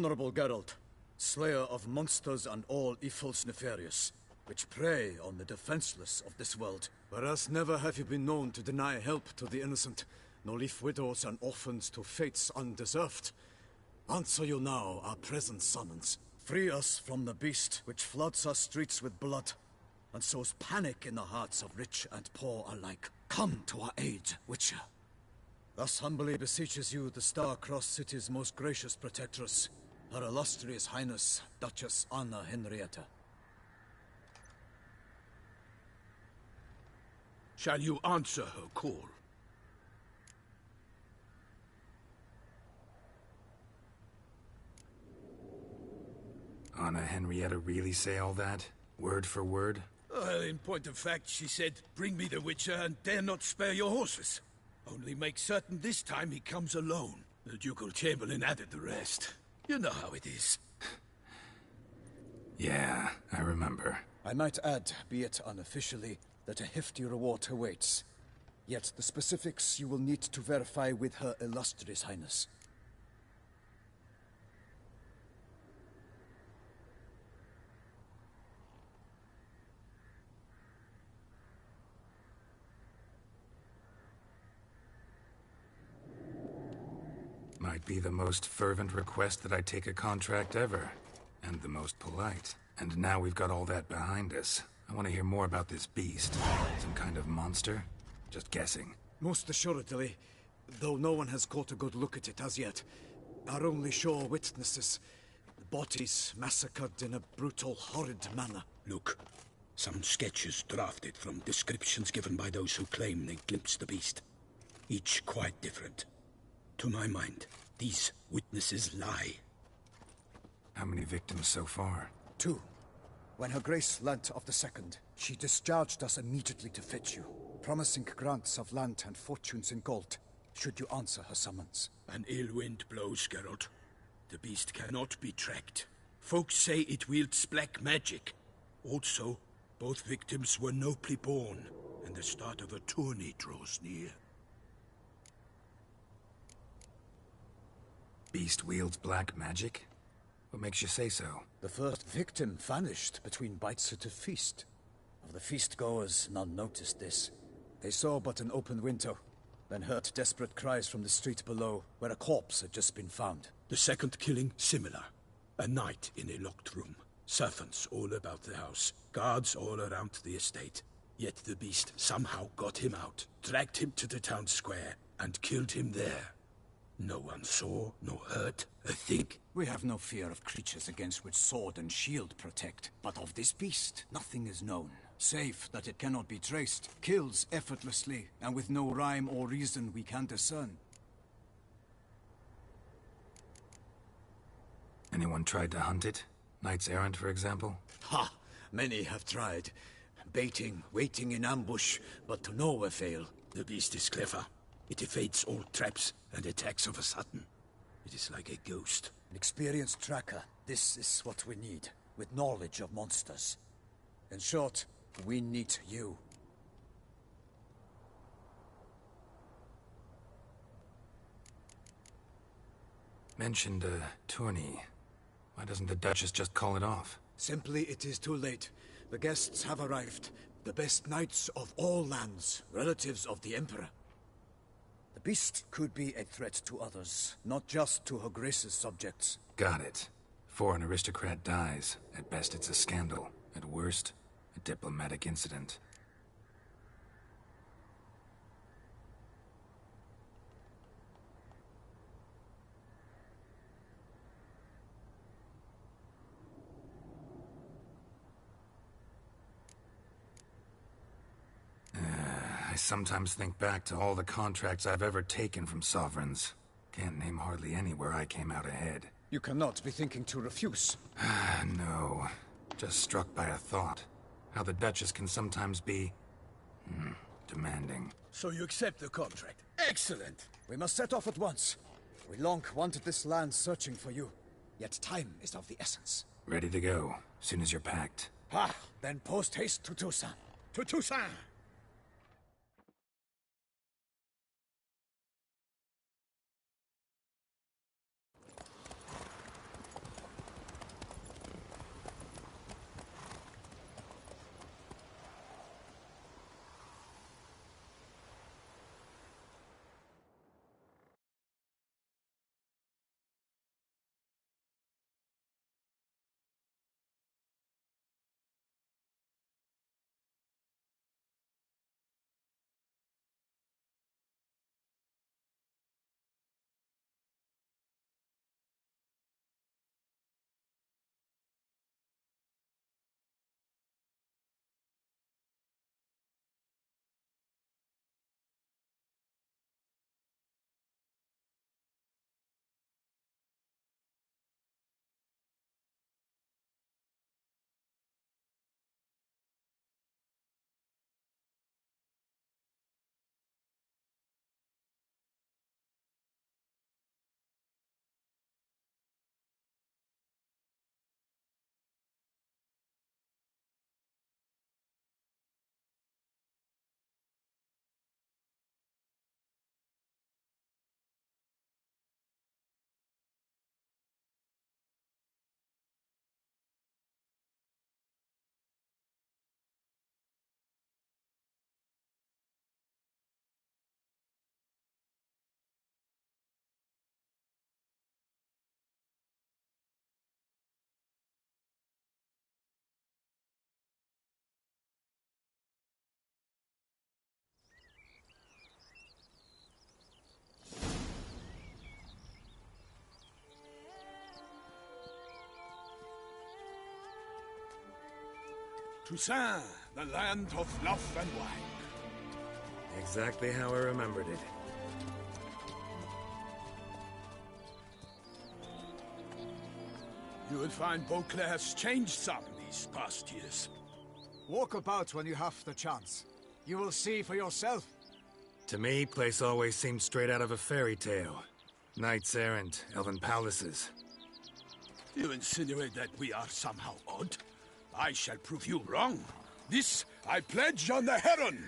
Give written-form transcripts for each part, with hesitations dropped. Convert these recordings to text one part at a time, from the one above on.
Honorable Geralt, slayer of monsters and all evils nefarious, which prey on the defenseless of this world. Whereas never have you been known to deny help to the innocent, nor leave widows and orphans to fates undeserved. Answer you now our present summons. Free us from the beast which floods our streets with blood, and sows panic in the hearts of rich and poor alike. Come to our aid, Witcher. Thus humbly beseeches you the Star-Crossed City's most gracious protectress, Her Illustrious Highness, Duchess Anna Henrietta. Shall you answer her call? Anna Henrietta really say all that? Word for word? Well, in point of fact, she said, "Bring me the Witcher and dare not spare your horses. Only make certain this time he comes alone." The Ducal Chamberlain added the rest. You know how it is. Yeah, I remember. I might add, be it unofficially, that a hefty reward awaits. Yet the specifics you will need to verify with Her Illustrious Highness. Might be the most fervent request that I take a contract ever. And the most polite. And now we've got all that behind us. I want to hear more about this beast. Some kind of monster? Just guessing. Most assuredly, though no one has caught a good look at it as yet. Our only sure witnesses. Bodies massacred in a brutal, horrid manner. Look, some sketches drafted from descriptions given by those who claim they glimpsed the beast. Each quite different. To my mind, these witnesses lie. How many victims so far? 2. When Her Grace learnt of the second, she discharged us immediately to fetch you, promising grants of land and fortunes in gold, should you answer her summons. An ill wind blows, Geralt. The beast cannot be tracked. Folks say it wields black magic. Also, both victims were nobly born, and the start of a tourney draws near. Beast wields black magic? What makes you say so? The first victim vanished between bites at a feast. Of the feast-goers, none noticed this. They saw but an open window, then heard desperate cries from the street below, where a corpse had just been found. The second killing, similar. A night in a locked room. Servants all about the house. Guards all around the estate. Yet the beast somehow got him out, dragged him to the town square, and killed him there. No one saw, nor heard a thing. We have no fear of creatures against which sword and shield protect. But of this beast, nothing is known. Save that it cannot be traced, kills effortlessly, and with no rhyme or reason we can discern. Anyone tried to hunt it? Knights errant, for example? Ha! Many have tried. Baiting, waiting in ambush, but to no avail. The beast is clever. It evades all traps and attacks of a sudden. It is like a ghost. An experienced tracker. This is what we need, with knowledge of monsters. In short, we need you. Mentioned a tourney. Why doesn't the Duchess just call it off? Simply, it is too late. The guests have arrived. The best knights of all lands, relatives of the Emperor. The beast could be a threat to others, not just to Her Grace's subjects. Got it. Before an aristocrat dies, at best it's a scandal. At worst, a diplomatic incident. I sometimes think back to all the contracts I've ever taken from sovereigns. Can't name hardly any where I came out ahead. You cannot be thinking to refuse. No. Just struck by a thought. How the Duchess can sometimes be... demanding. So you accept the contract. Excellent! We must set off at once. We long wanted this land searching for you. Yet time is of the essence. Ready to go, soon as you're packed. Ah, then post-haste to Toussaint. To Toussaint! Toussaint, the land of love and wine. Exactly how I remembered it. You will find Beauclair's changed some these past years. Walk about when you have the chance. You will see for yourself. To me, place always seemed straight out of a fairy tale. Knights errant, elven palaces. You insinuate that we are somehow odd? I shall prove you wrong. This I pledge on the Heron!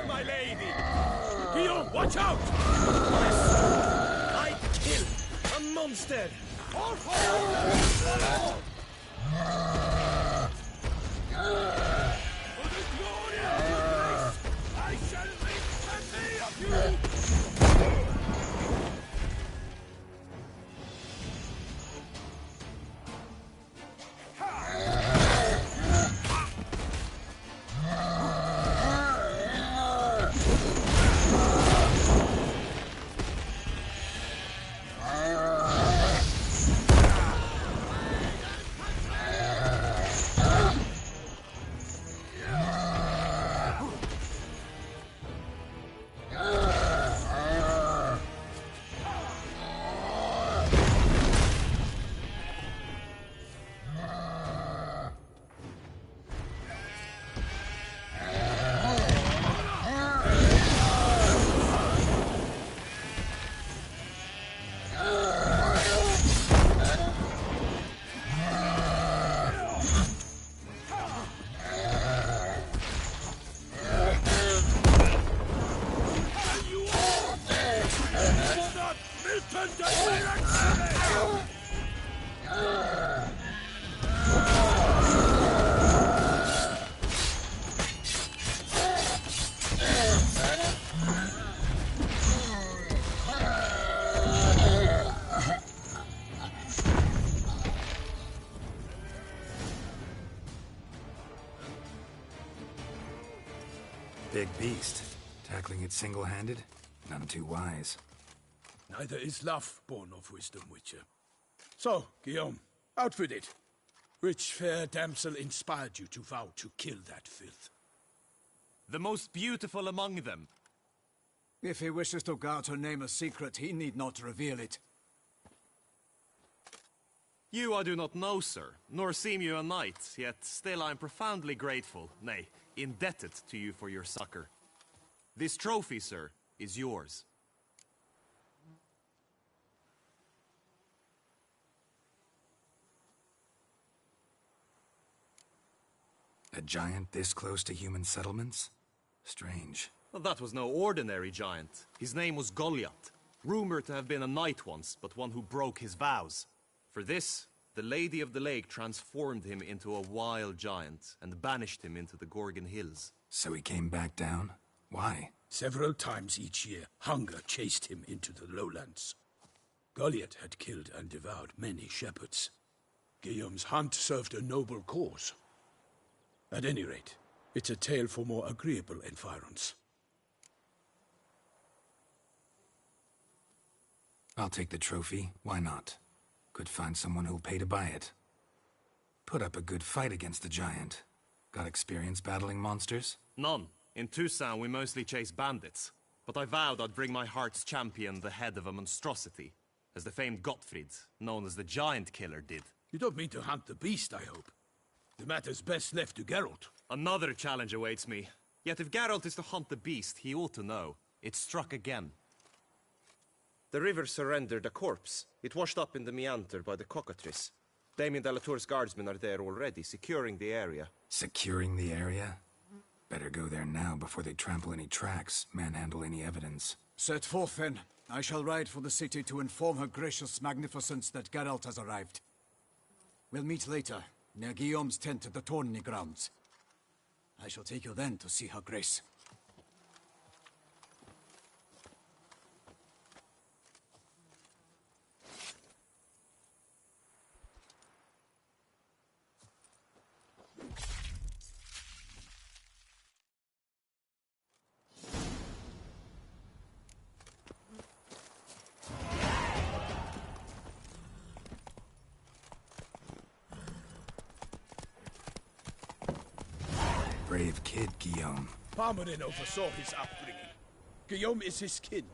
My lady! Guillaume, watch out! I kill a monster! For the glory of your grace, I shall make plenty of you! Big beast. Tackling it single-handed? None too wise. Neither is love born of wisdom, Witcher. So, Guillaume, out with it. Which fair damsel inspired you to vow to kill that filth? The most beautiful among them, If he wishes to guard her name a secret, he need not reveal it. You I do not know, sir, nor seem you a knight, yet still I am profoundly grateful, nay, indebted to you for your succor. This trophy, sir, is yours. A giant this close to human settlements? Strange. Well, that was no ordinary giant. His name was Goliath, rumored to have been a knight once, but one who broke his vows. For this, the Lady of the Lake transformed him into a wild giant and banished him into the Gorgon Hills. So he came back down? Why? Several times each year, hunger chased him into the lowlands. Goliath had killed and devoured many shepherds. Guillaume's hunt served a noble cause. At any rate, it's a tale for more agreeable environs. I'll take the trophy. Why not? Could find someone who'll pay to buy it. Put up a good fight against the giant. Got experience battling monsters? None. In Toussaint we mostly chase bandits. But I vowed I'd bring my heart's champion the head of a monstrosity, as the famed Gottfried, known as the Giant Killer, did. You don't mean to hunt the beast, I hope. The matter's best left to Geralt. Another challenge awaits me. Yet if Geralt is to hunt the beast, he ought to know. It struck again. The river surrendered a corpse. It washed up in the meander by the cockatrice. Damien de la Tour's guardsmen are there already, securing the area. Securing the area? Better go there now before they trample any tracks, manhandle any evidence. Set forth, then. I shall ride for the city to inform her gracious magnificence that Geralt has arrived. We'll meet later, near Guillaume's tent at the tourney grounds. I shall take you then to see her grace. Brave kid, Guillaume. Parmenin oversaw his upbringing. Guillaume is his kin.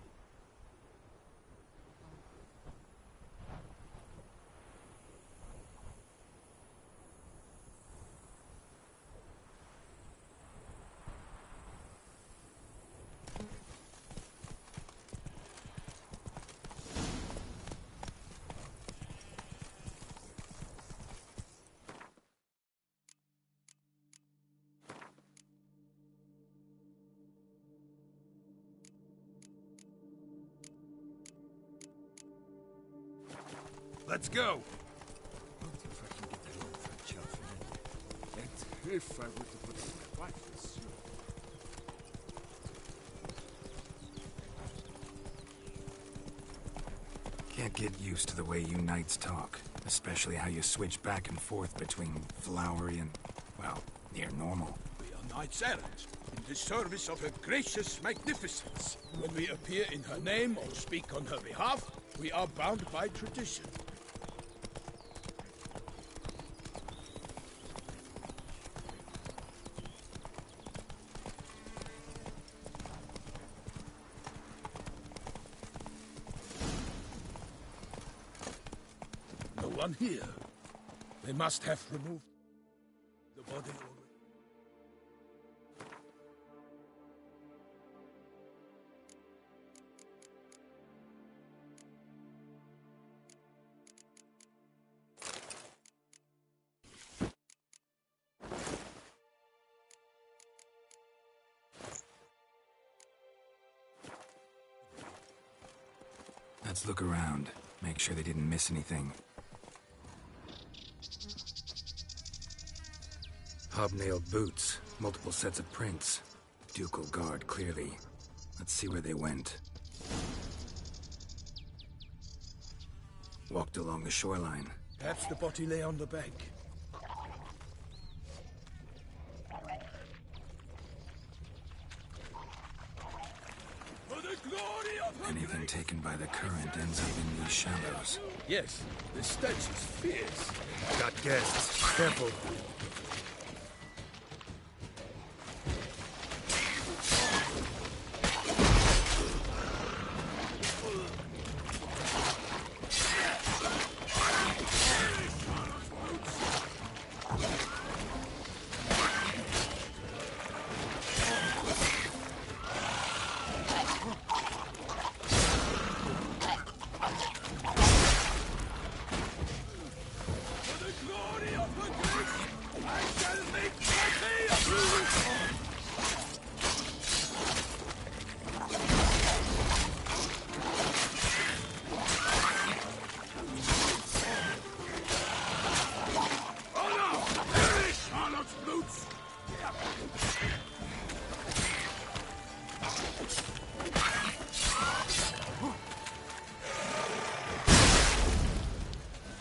Let's go! If I can get along for a chat for me. And if I were to put my wife in soup. Can't get used to the way you knights talk. Especially how you switch back and forth between flowery and, well, near normal. We are knights errant, in the service of her gracious magnificence. When we appear in her name or speak on her behalf, we are bound by tradition. No one here. They must have removed the body already. Let's look around. Make sure they didn't miss anything. Hobnailed boots, multiple sets of prints. Ducal guard, clearly. Let's see where they went. Walked along the shoreline. Perhaps the body lay on the bank. For the glory of her Anything grace. taken by the current ends up in these shallows. Yes, the stench is fierce. Got guests. Careful.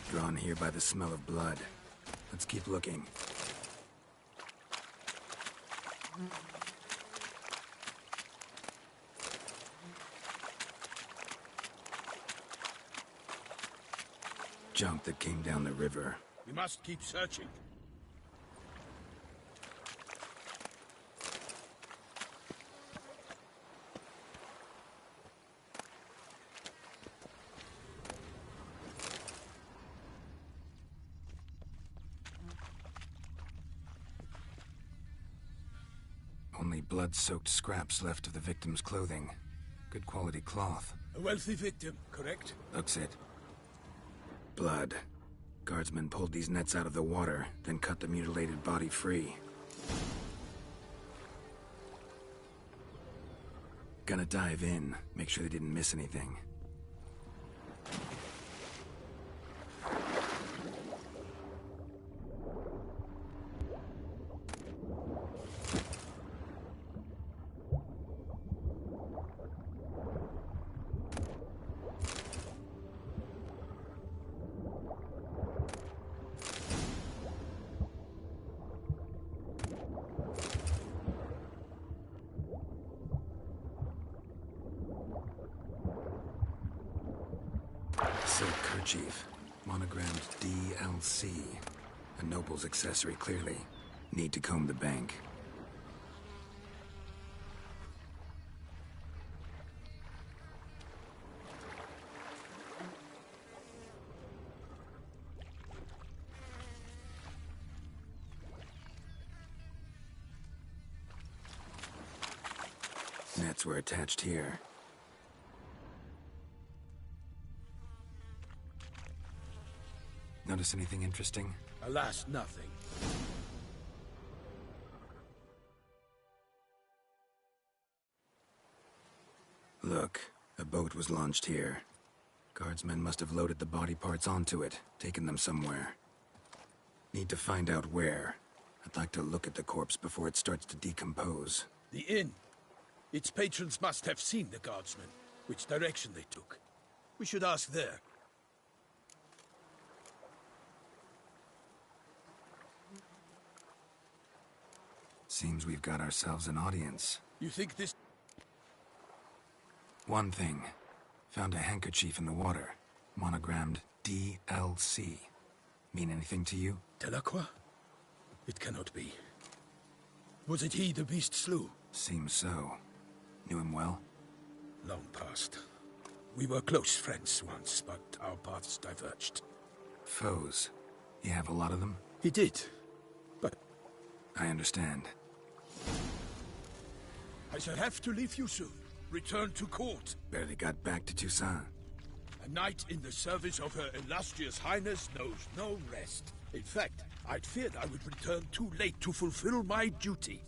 Drawn here by the smell of blood. Let's keep looking. Junk that came down the river. We must keep searching. Only blood-soaked scraps left of the victim's clothing. Good quality cloth. A wealthy victim, correct? Looks it. Blood. Guardsmen pulled these nets out of the water, then cut the mutilated body free. Gonna dive in, make sure they didn't miss anything. Silk kerchief, monogrammed DLC. A noble's accessory, clearly. Need to comb the bank. Nets were attached here. Notice anything interesting? Alas, nothing. Look, a boat was launched here. Guardsmen must have loaded the body parts onto it, taken them somewhere. Need to find out where. I'd like to look at the corpse before it starts to decompose. The inn. Its patrons must have seen the guardsmen, which direction they took. We should ask there. Seems we've got ourselves an audience. You think this... One thing. Found a handkerchief in the water. Monogrammed DLC. Mean anything to you? Delacroix? It cannot be. Was it he the beast slew? Seems so. Knew him well? Long past. We were close friends once, but our paths diverged. Foes. You have a lot of them? He did, but... I understand. I shall have to leave you soon. Return to court. Barely got back to Toussaint. A knight in the service of Her Illustrious Highness knows no rest. In fact, I'd feared I would return too late to fulfill my duty.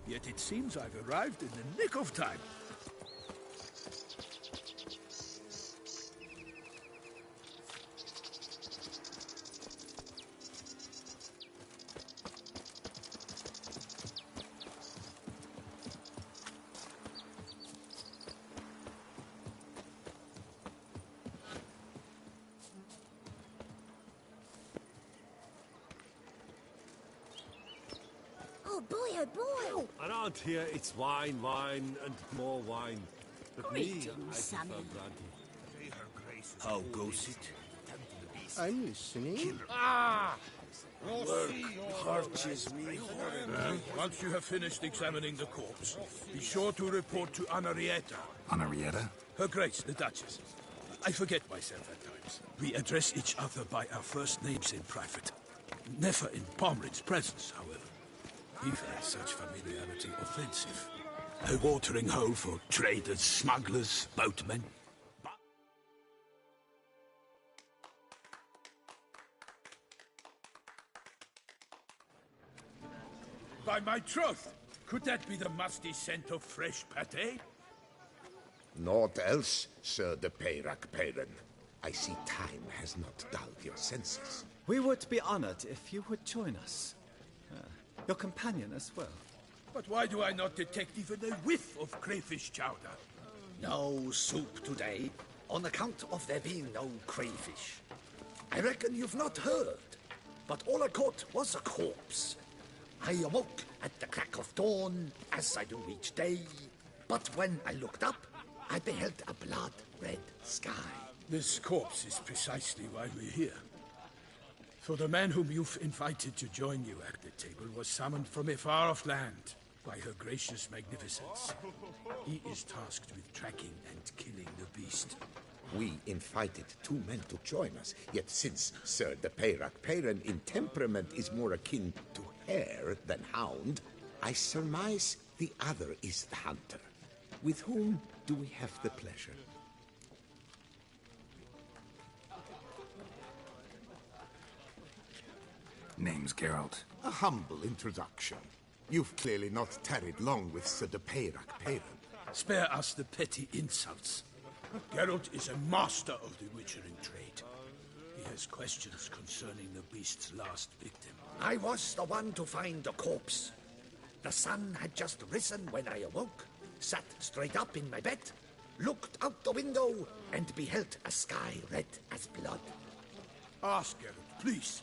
Yet it seems I've arrived in the nick of time. Oh boy! Around here, it's wine, wine, and more wine. But me, I Greetings, prefer Sammy. brandy. How goes it? I'm listening. Once you have finished examining the corpse, be sure to report to Henrietta. Henrietta? Her Grace, the Duchess. I forget myself at times. We address each other by our first names in private. Never in Pomrit's presence, however. He finds such familiarity offensive. A watering hole for traders, smugglers, boatmen. By my troth, could that be the musty scent of fresh pâté? Naught else, Sir de Peyrac Peyran. I see time has not dulled your senses. We would be honored if you would join us. Your companion as well. But why do I not detect even a whiff of crayfish chowder? No soup today, on account of there being no crayfish. I reckon you've not heard, but all I caught was a corpse. I awoke at the crack of dawn, as I do each day, but when I looked up, I beheld a blood-red sky. This corpse is precisely why we're here. For the man whom you've invited to join you at the table was summoned from a far-off land by her gracious magnificence. He is tasked with tracking and killing the beast. We invited 2 men to join us, yet since Sir the Peyrac Peyran in temperament is more akin to hare than hound, I surmise the other is the hunter. With whom do we have the pleasure? Name's Geralt. A humble introduction. You've clearly not tarried long with Sir the Peyrac Peyran. Spare us the petty insults. Geralt is a master of the witchering trade. He has questions concerning the beast's last victim. I was the one to find the corpse. The sun had just risen when I awoke, sat straight up in my bed, looked out the window, and beheld a sky red as blood. Ask Geralt, please,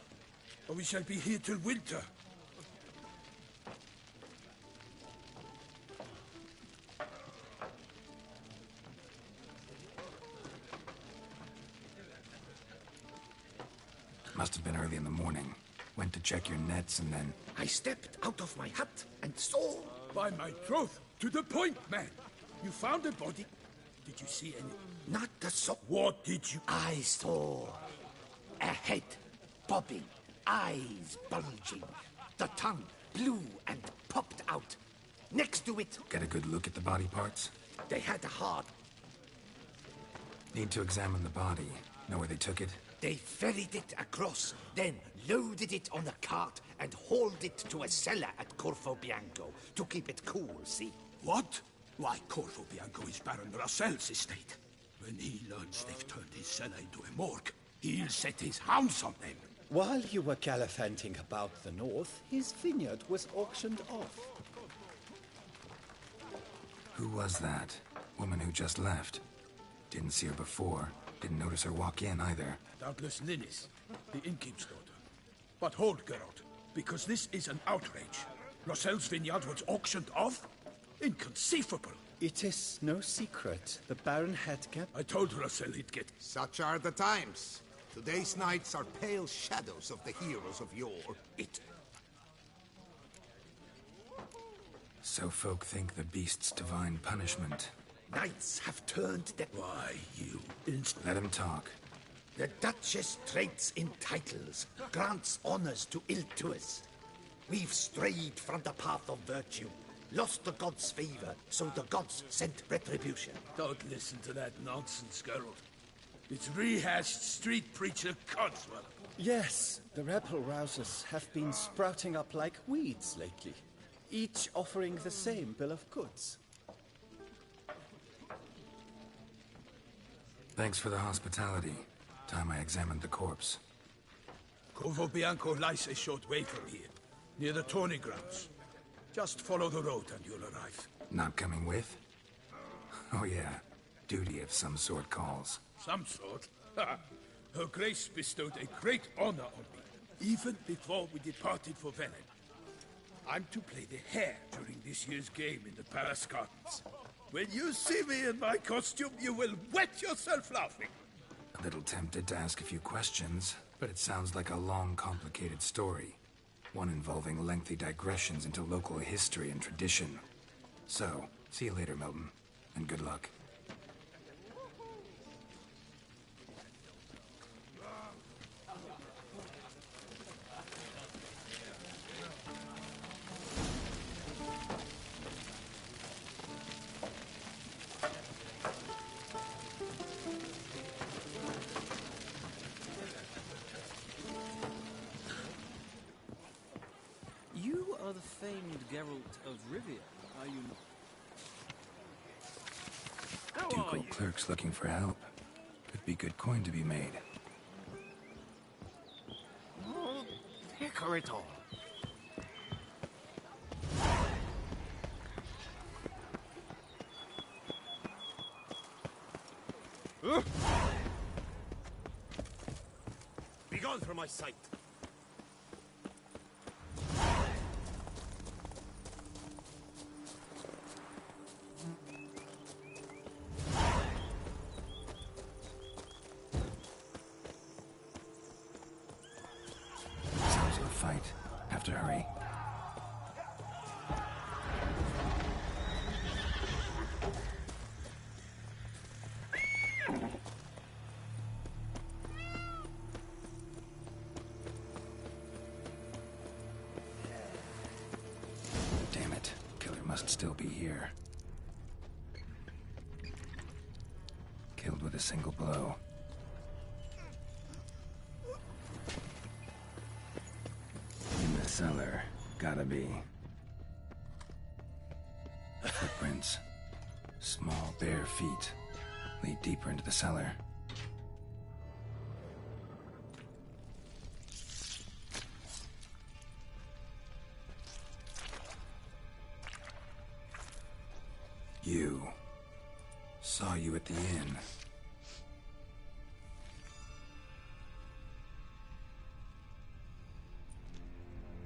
or we shall be here till winter. Must have been early in the morning. Went to check your nets and then... I stepped out of my hut and saw... By my troth, to the point, man. You found a body. Did you see any? Not a soul. What did you... I saw a head bobbing, eyes bulging, the tongue blue and popped out. Next to it... Get a good look at the body parts? They had a hard... Need to examine the body. Know where they took it? They ferried it across, then loaded it on a cart and hauled it to a cellar at Corvo Bianco to keep it cool, see? What? Why, Corvo Bianco is Baron Russell's estate. When he learns they've turned his cellar into a morgue, he'll set his hounds on them. While you were gallivanting about the north, his vineyard was auctioned off. Who was that? Woman who just left. Didn't see her before. Didn't notice her walk in either. Doubtless Linnis, the innkeep's daughter. But hold, Geralt, because this is an outrage. Russell's vineyard was auctioned off? Inconceivable. It is no secret. The Baron had kept... I told Russell he'd get... Such are the times. Today's knights are pale shadows of the heroes of yore. So folk think the beast's divine punishment. Knights have turned their... Why, you Let him talk. The Duchess trades in titles, grants honors to ill-doers. We've strayed from the path of virtue, lost the gods' favor, so the gods sent retribution. Don't listen to that nonsense, Geralt. It's rehashed street preacher codswell. Yes, the rebel rousers have been sprouting up like weeds lately, each offering the same bill of goods. Thanks for the hospitality. Time I examined the corpse. Corvo Bianco lies a short way from here, near the tourney grounds. Just follow the road and you'll arrive. Not coming with? Oh yeah, duty of some sort calls. Some sort? Ha! Her Grace bestowed a great honor on me, even before we departed for Velen. I'm to play the hare during this year's game in the Palace Gardens. When you see me in my costume, you will wet yourself laughing. A little tempted to ask a few questions, but it sounds like a long, complicated story. One involving lengthy digressions into local history and tradition. So, see you later, Milton, and good luck. You are the famed Geralt of Rivia, are you not? Ducal clerks looking for help. Could be good coin to be made. Oh, pecker it all. Begone from my sight. Sounds of a fight. Have to hurry. Damn it. Killer must still be here. Killed with a single blow. In the cellar. Gotta be. Footprints. Small, bare feet. Lead deeper into the cellar. You. Saw you at the inn.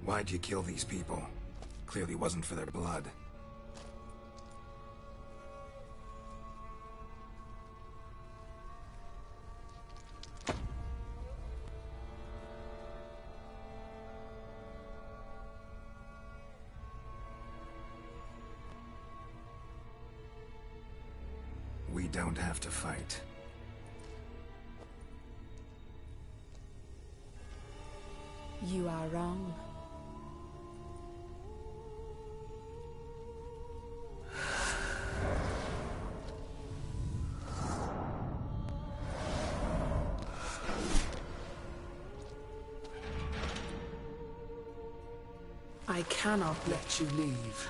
Why'd you kill these people? Clearly wasn't for their blood. We don't have to fight. You are wrong. I cannot let you leave.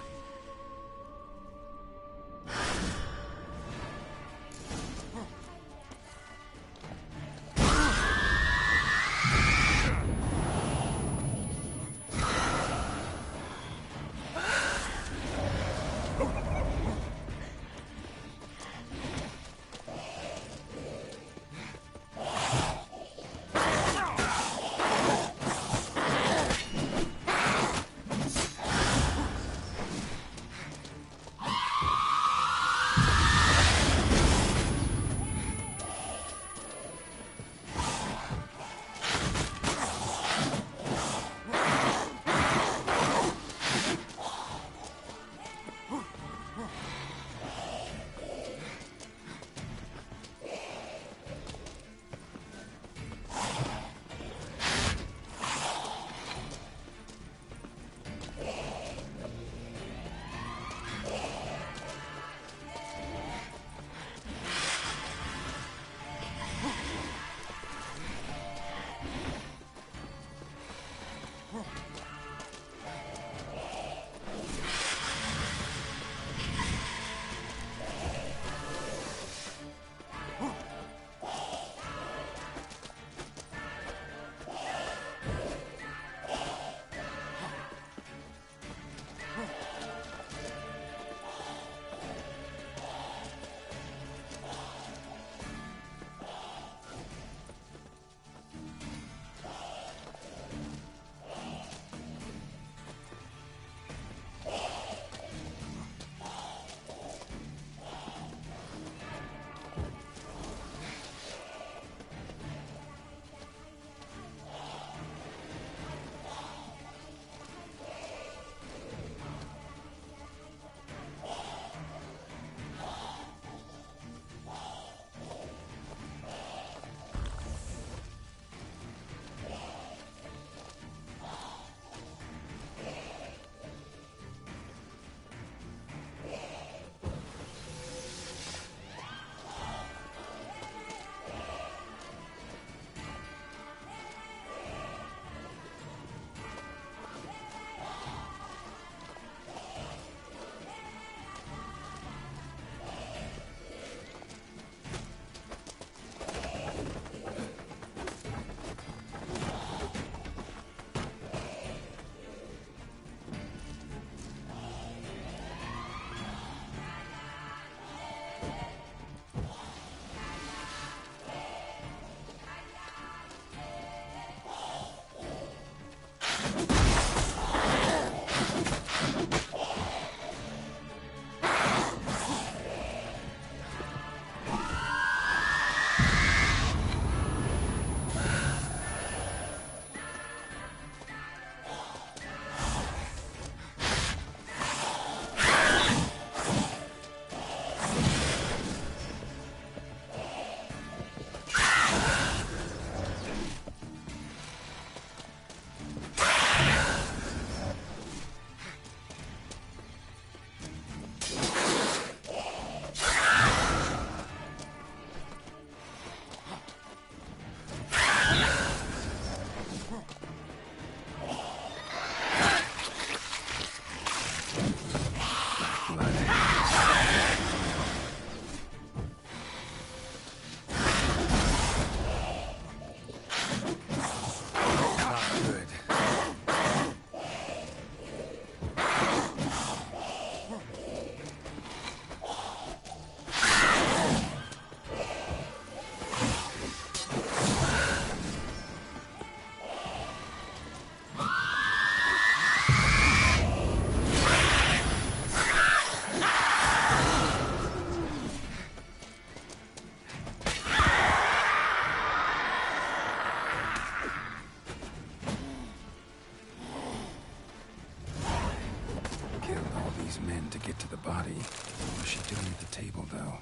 these men to get to the body. What was she doing at the table, though?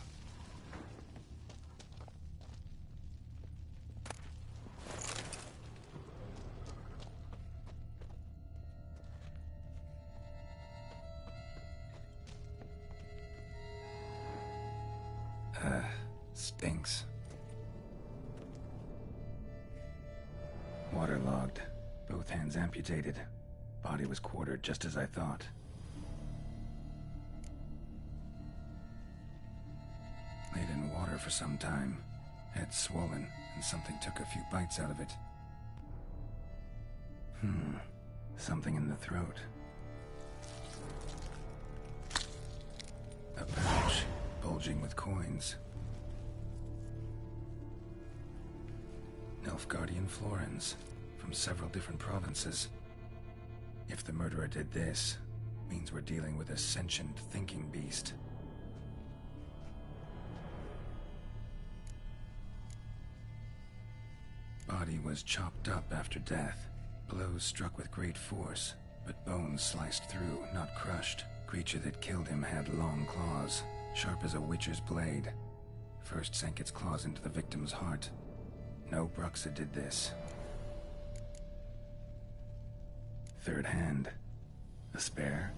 Stinks. Waterlogged. Both hands amputated. Body was quartered just as I thought. Laid in water for some time. Head swollen, and something took a few bites out of it. Something in the throat. A pouch, bulging with coins. Nilfgaardian florins, from several different provinces. If the murderer did this, means we're dealing with a sentient thinking beast. Body was chopped up after death. Blows struck with great force, but bones sliced through, not crushed. Creature that killed him had long claws, sharp as a witcher's blade. First sank its claws into the victim's heart. No Bruxa did this. Third hand. A spare?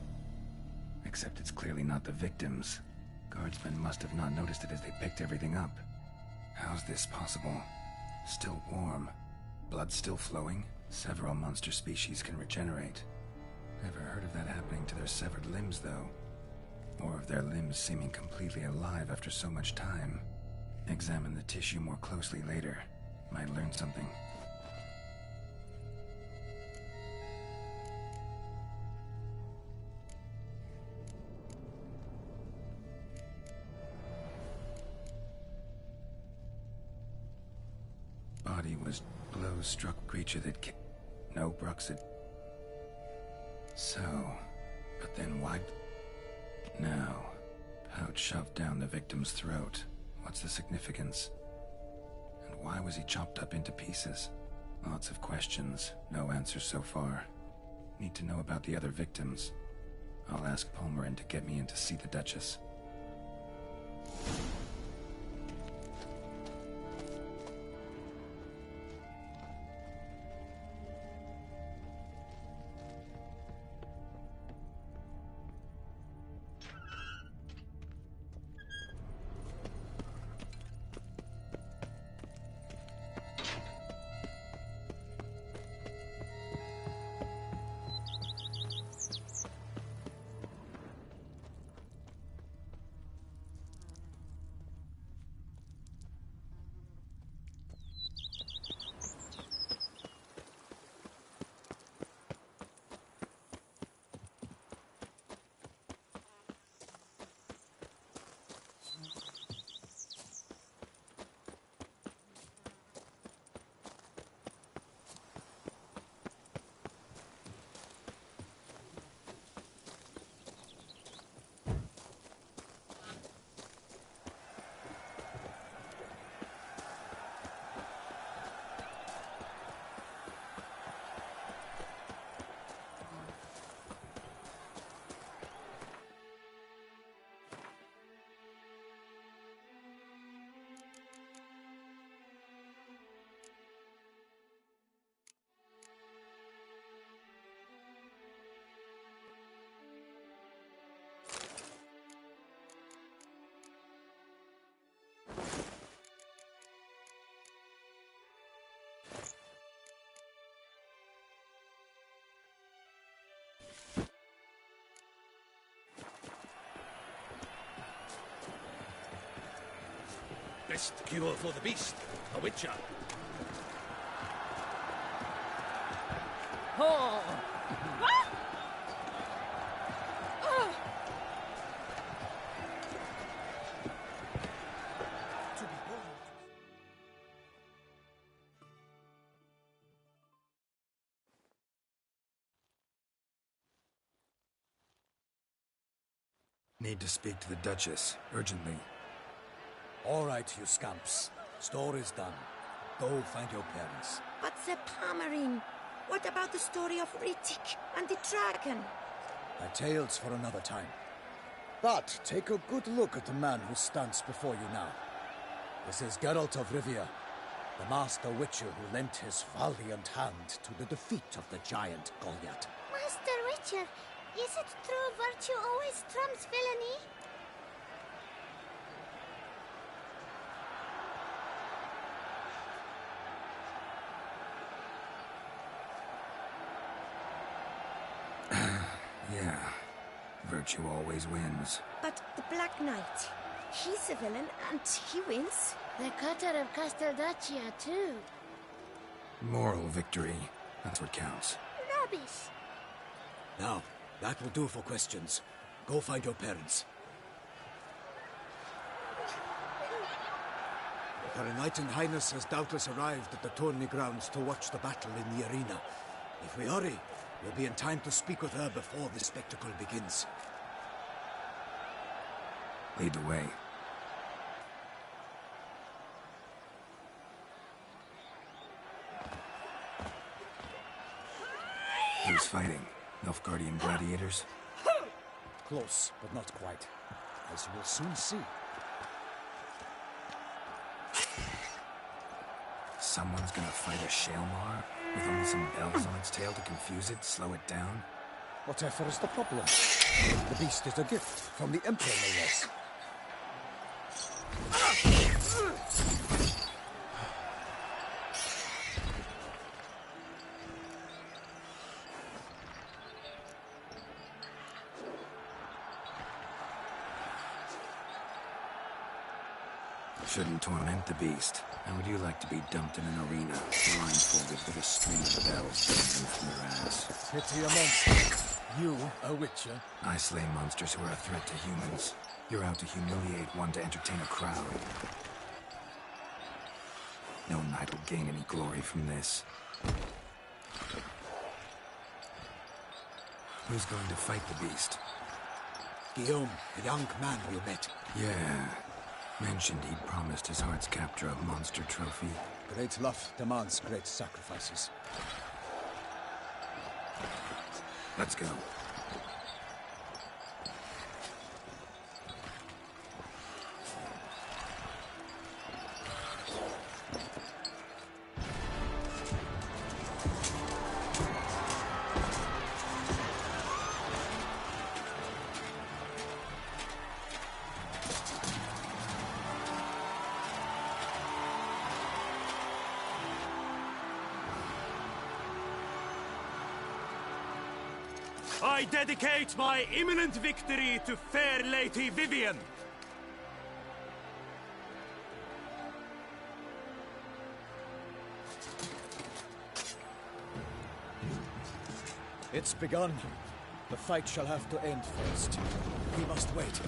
Except it's clearly not the victim's. Guardsmen must have not noticed it as they picked everything up. How's this possible? Still warm. Blood still flowing? Several monster species can regenerate. Never heard of that happening to their severed limbs, though. Or of their limbs seeming completely alive after so much time. Examine the tissue more closely later. Might learn something. Body was blows struck creature that no Bruxa. So, but then why? Now, pouch shoved down the victim's throat. What's the significance? And why was he chopped up into pieces? Lots of questions, no answers so far. Need to know about the other victims. I'll ask Palmerin to get me in to see the Duchess. Best cure for the beast, a witcher. Oh! Ah! Oh! To behold. Need to speak to the Duchess, urgently. All right, you scamps. Story's done. Go find your parents. But the Palmerin, what about the story of Rittik and the dragon? Tales for another time. But take a good look at the man who stands before you now. This is Geralt of Rivia, the master witcher who lent his valiant hand to the defeat of the giant Goliath. Master Witcher, is it true virtue always trumps villainy? Yeah, virtue always wins. But the Black Knight, he's a villain and he wins. The cutter of Casteldaccia, too. Moral victory, that's what counts. Rubbish. Now, that will do for questions. Go find your parents. Her Enlightened Highness has doubtless arrived at the tourney grounds to watch the battle in the arena. If we hurry, we'll be in time to speak with her before the spectacle begins. Lead the way. Who's fighting? Nilfgaardian gladiators? Close, but not quite. As you will soon see. Someone's gonna fight a Shaelmar? With only some bells on its tail to confuse it, slow it down? Whatever is the problem? The beast is a gift from the Emperor, no less. Shouldn't torment the beast. How would you like to be dumped in an arena, blindfolded with a string of bells dangling from your ass? Pity a monster. You, a witcher? I slay monsters who are a threat to humans. You're out to humiliate one to entertain a crowd. No knight will gain any glory from this. Who's going to fight the beast? Guillaume, the young man you met. Yeah. Mentioned he'd promised his heart's capture a monster trophy. Great love demands great sacrifices. Let's go. I dedicate my imminent victory to fair Lady Vivian. It's begun. The fight shall have to end first. We must wait.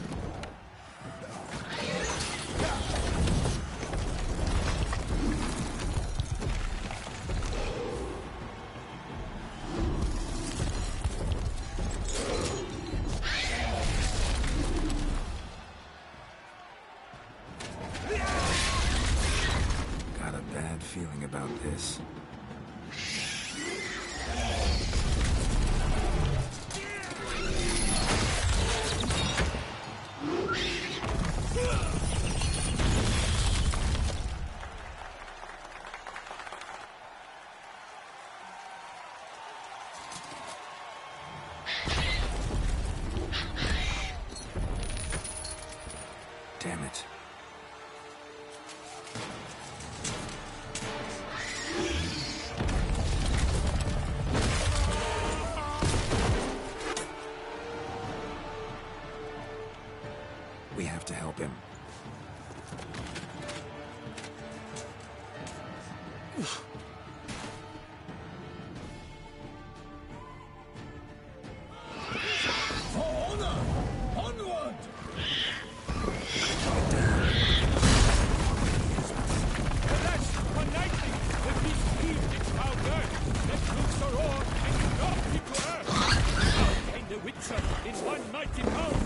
Feeling about this. Damn it. We have to help him. For honor! Onward! Alas, one nightly, the beast heaved its foul girth, let loose a roar, and dropped it to earth. How came the Witcher in one mighty pound?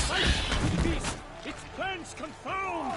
Fight with the beast, its plans confound!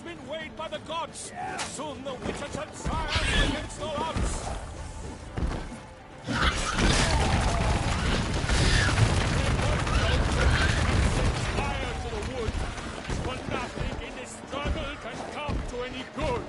been weighed by the gods. Soon the witches shall triumph against all odds. Fire to the wood, for nothing in this struggle can come to any good.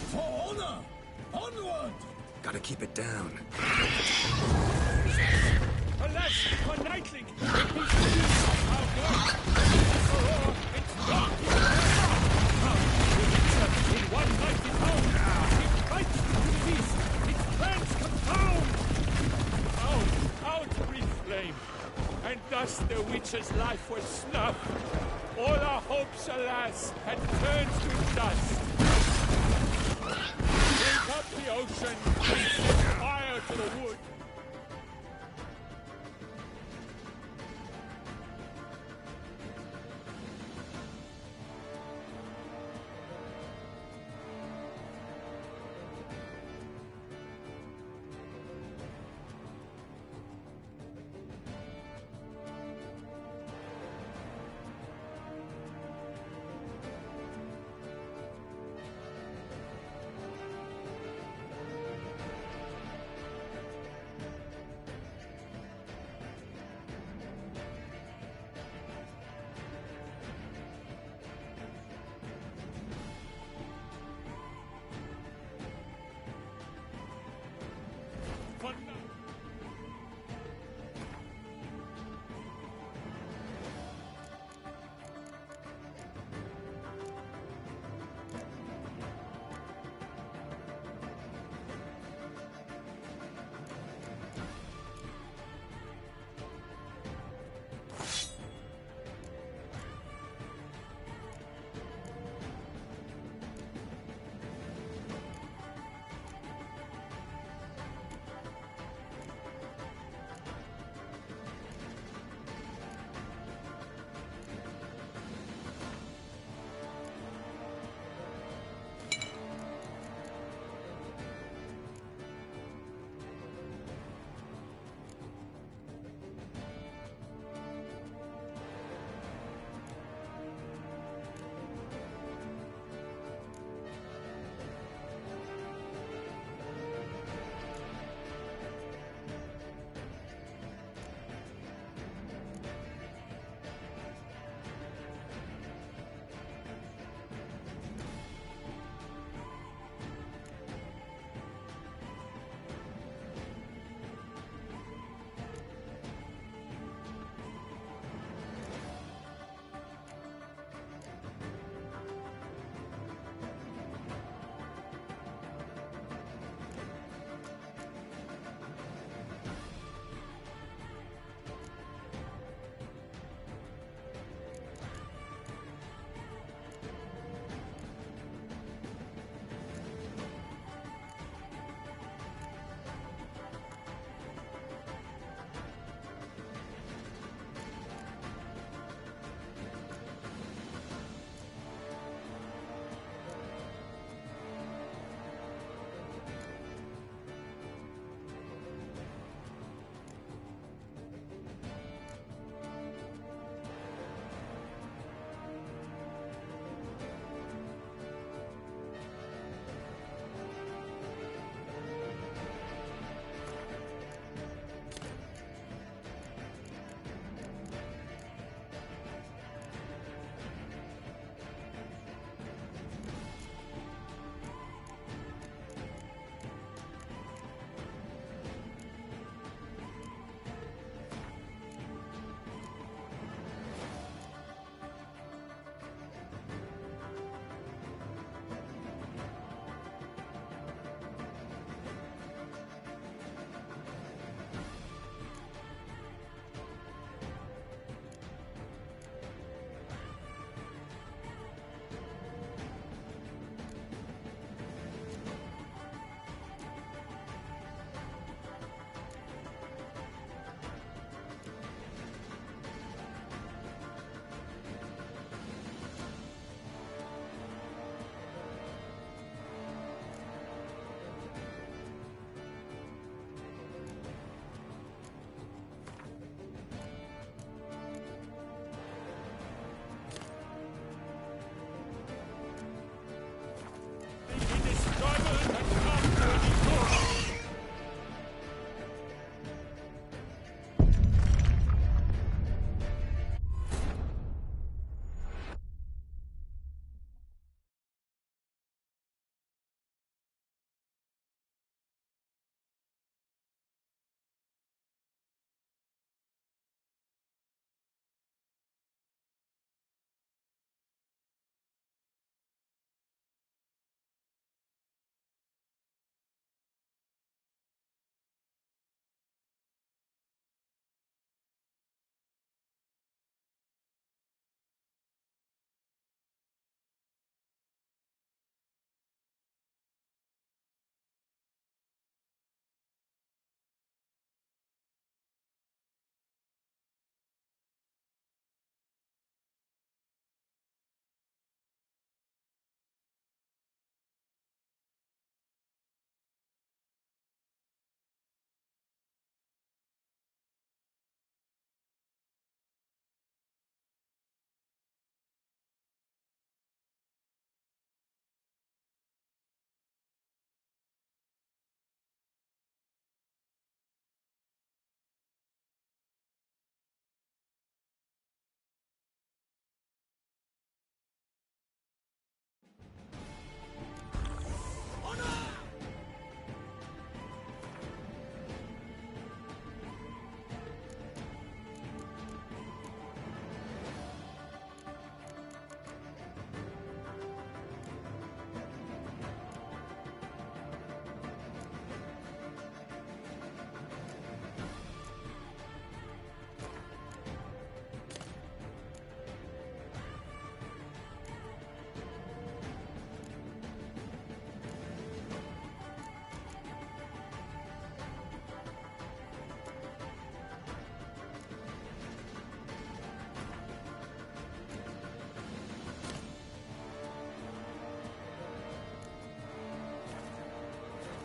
For honor! Onward! Gotta keep it down. Alas, for knightling, it is our God. For it's not in one mighty pound, it fights to the east, its plans confound. Out, reflame, and thus the witch's life was snuffed. All our hopes, alas, had turned to dust. Drink up the ocean and set fire to the wood.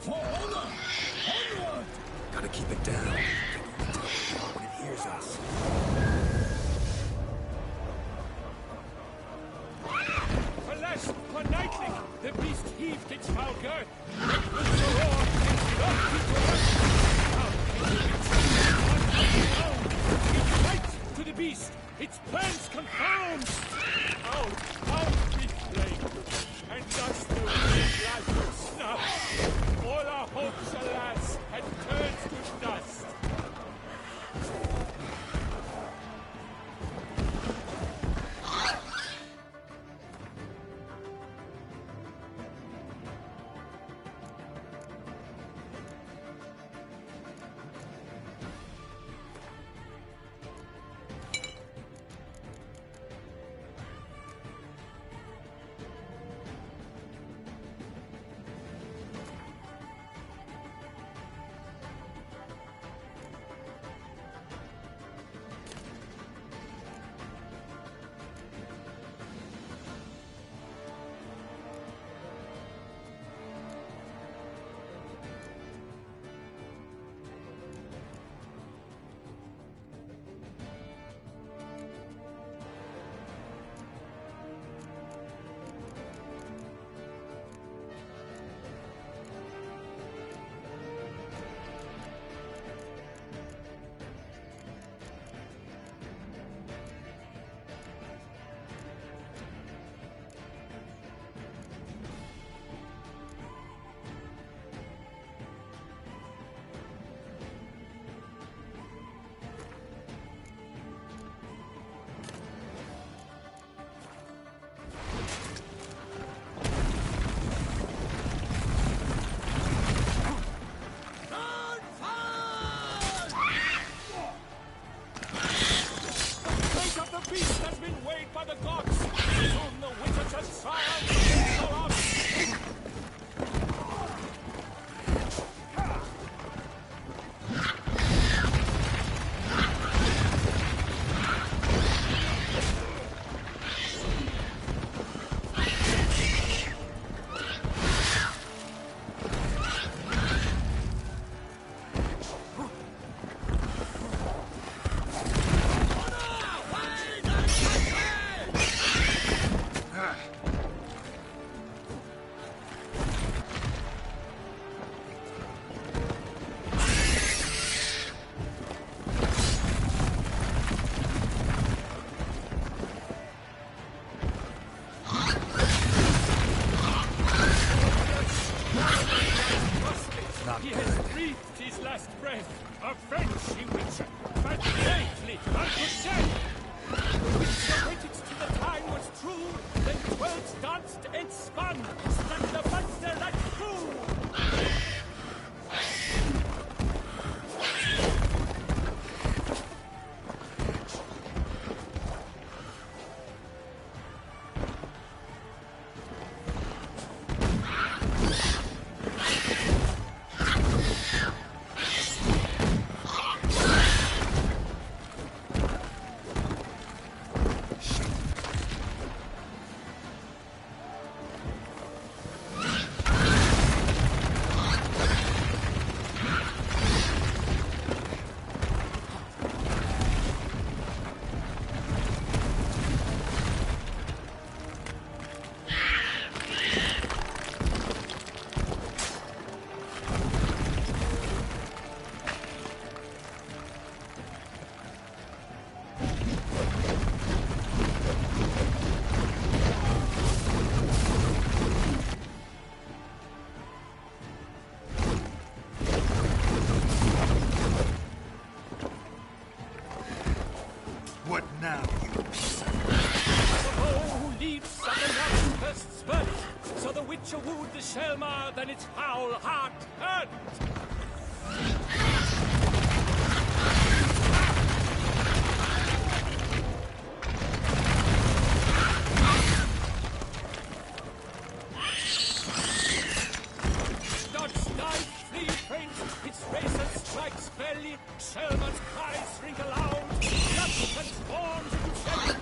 For honor! Onward! Gotta keep it down. When it hears us. Alas, for nightly, the beast heaved its foul girth. It was the roar, and dropped into earth. Out came the witch, it fights to the beast, its plans confound. Out we flame, and thus the wicked life was snuffed. All our hopes, alas, had turned to dust. Wooed the Selma, then its foul heart turned. Dodge, dive, flee, faint, its racer strikes belly, Selma's cries ring aloud, blood transforms into jelly.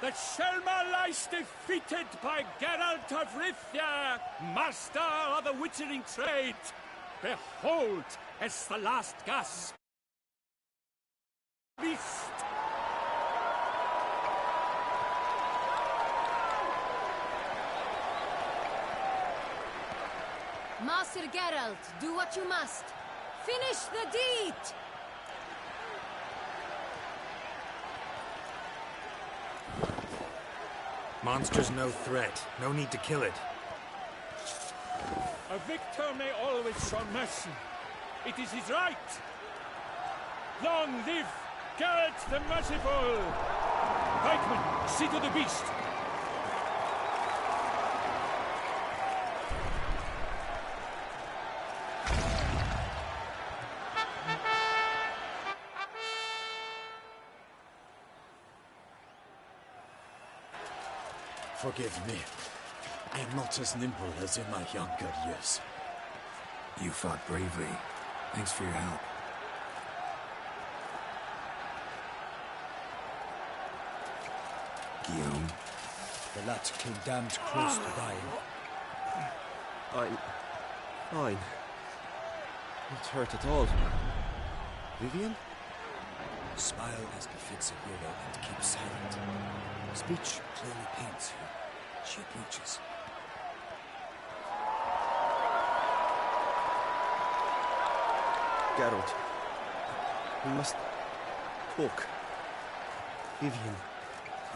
that Shelma lies defeated by Geralt of Rivia, master of the witchering trade. Behold, as the last gasp. Beast! Master Geralt, do what you must. Finish the deed! Monster's no threat. No need to kill it. A victor may always show mercy. It is his right. Long live Geralt the Merciful! Pikeman, see to the beast! Forgive me. I am not as nimble as in my younger years. You fought bravely. Thanks for your help. Guillaume. The lad came damned close to dying. I'm not hurt at all. Vivian? Smile as befits a hero and keep silent. Speech clearly paints her. She approaches. Geralt, we must talk. Vivian.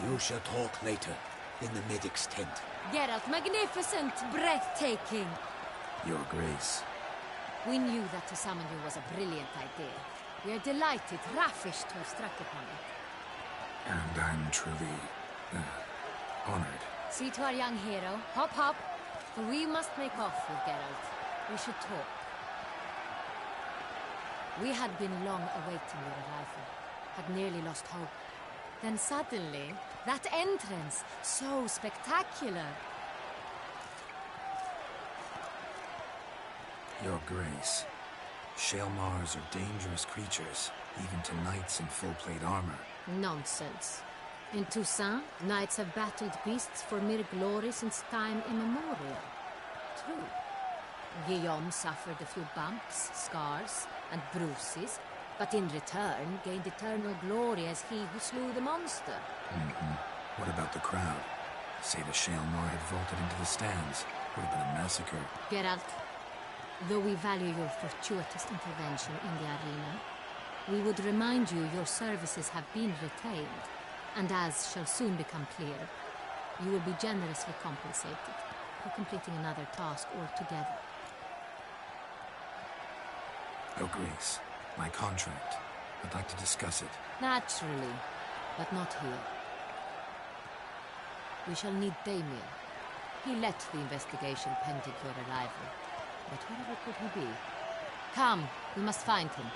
You shall talk later, in the medic's tent. Geralt, magnificent, breathtaking. Your Grace. We knew that to summon you was a brilliant idea. We are delighted, ravished to have struck upon it. And I'm truly honored. See to our young hero. Hop, hop. For we must make off with Geralt. We should talk. We had been long awaiting your arrival. Had nearly lost hope. Then suddenly, that entrance, so spectacular. Your Grace. Shaelmars are dangerous creatures, even to knights in full-plate armor. Nonsense. In Toussaint, knights have battled beasts for mere glory since time immemorial. True. Guillaume suffered a few bumps, scars, and bruises, but in return gained eternal glory as he who slew the monster. What about the crowd? Say the Shaelmar had vaulted into the stands. Would have been a massacre. Geralt, though we value your fortuitous intervention in the arena, we would remind you your services have been retained, and as shall soon become clear, you will be generously compensated for completing another task altogether. Your Grace, my contract. I'd like to discuss it. Naturally, but not here. We shall need Damien. He led the investigation pending your arrival. But wherever could he be? Come, we must find him.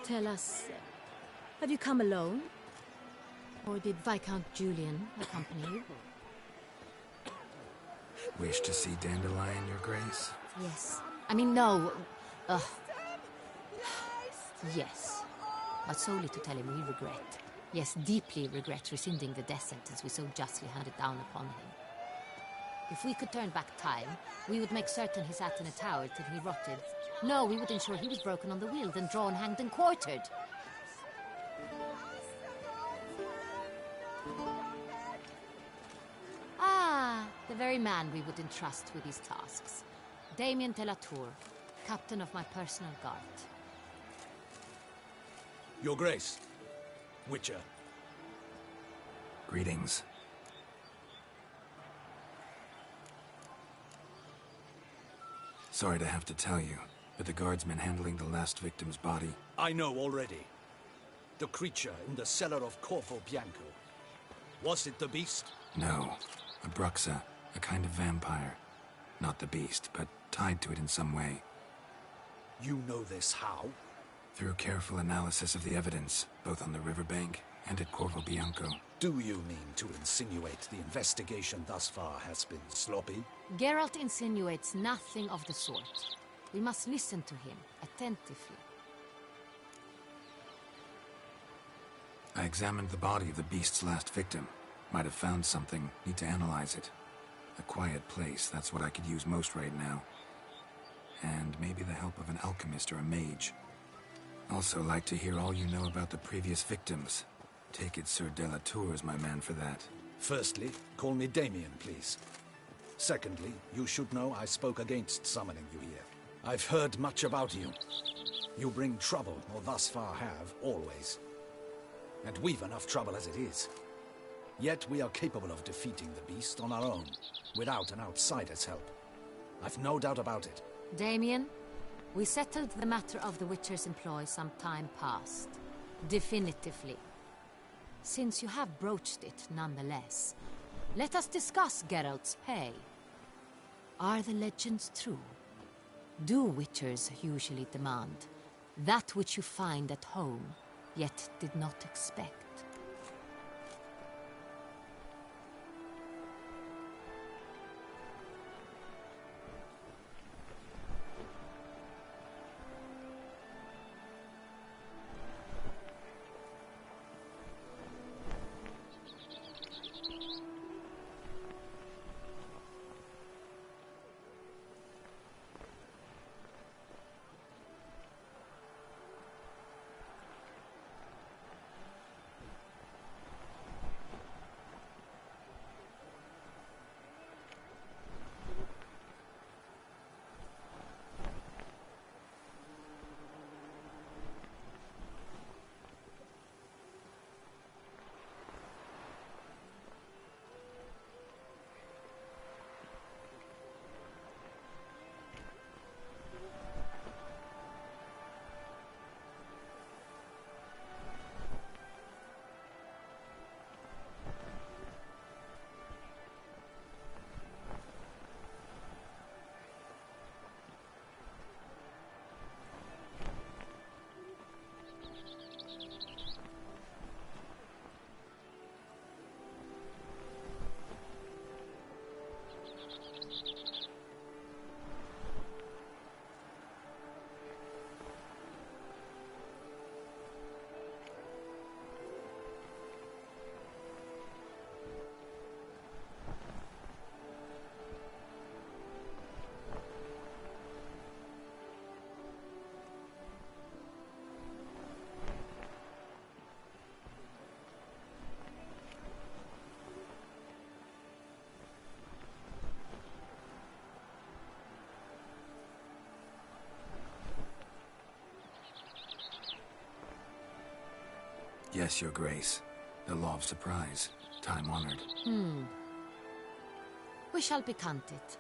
Tell us, have you come alone? Or did Viscount Julian accompany you? Wish to see Dandelion, Your Grace? Yes. I mean, no. Yes. But solely to tell him we regret. Yes, deeply regret rescinding the death sentence we so justly handed down upon him. If we could turn back time, we would make certain he sat in a tower till he rotted. No, we would ensure he was broken on the wheel, then drawn, hanged, and quartered. Ah, the very man we would entrust with these tasks. Damien de la Tour, captain of my personal guard. Your Grace. Witcher. Greetings. Sorry to have to tell you, but the guardsmen handling the last victim's body... I know already. The creature in the cellar of Corvo Bianco. Was it the beast? No. A Bruxa, a kind of vampire. Not the beast, but tied to it in some way. You know this how? Through careful analysis of the evidence, both on the riverbank and at Corvo Bianco. Do you mean to insinuate the investigation thus far has been sloppy? Geralt insinuates nothing of the sort. We must listen to him attentively. I examined the body of the beast's last victim. Might have found something. Need to analyze it. A quiet place, that's what I could use most right now. And maybe the help of an alchemist or a mage. Also like to hear all you know about the previous victims. Take it Sir de la Tour is my man for that. Firstly, call me Damien, please. Secondly, you should know I spoke against summoning you here. I've heard much about you. You bring trouble, or thus far have, always. And we've enough trouble as it is. Yet we are capable of defeating the beast on our own, without an outsider's help. I've no doubt about it. Damien, we settled the matter of the Witcher's employ some time past. Definitively. Since you have broached it nonetheless, let us discuss Geralt's pay. Are the legends true? Do Witchers usually demand that which you find at home, yet did not expect? Yes, Your Grace. The law of surprise. Time-honored. We shall be content.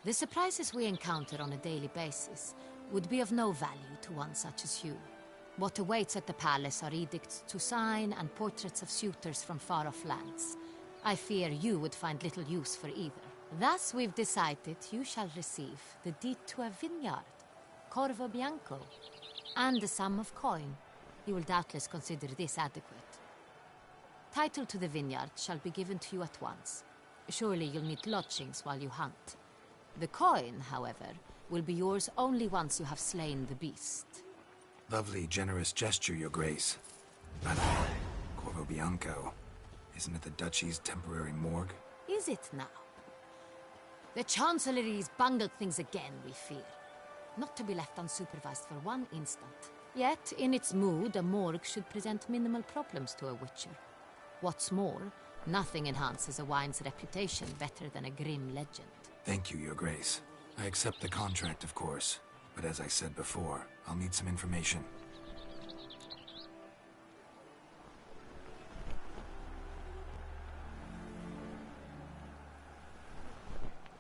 The surprises we encounter on a daily basis would be of no value to one such as you. What awaits at the palace are edicts to sign and portraits of suitors from far-off lands. I fear you would find little use for either. Thus we've decided you shall receive the deed to a vineyard, Corvo Bianco, and a sum of coin. You will doubtless consider this adequate. Title to the vineyard shall be given to you at once. Surely you'll need lodgings while you hunt. The coin, however, will be yours only once you have slain the beast. Lovely, generous gesture, Your Grace. But Corvo Bianco, isn't it the Duchy's temporary morgue? Is it now? The Chancellery's bungled things again, we fear. Not to be left unsupervised for one instant. Yet, in its mood, a morgue should present minimal problems to a Witcher. What's more, nothing enhances a wine's reputation better than a grim legend. Thank you, Your Grace. I accept the contract, of course. But as I said before, I'll need some information.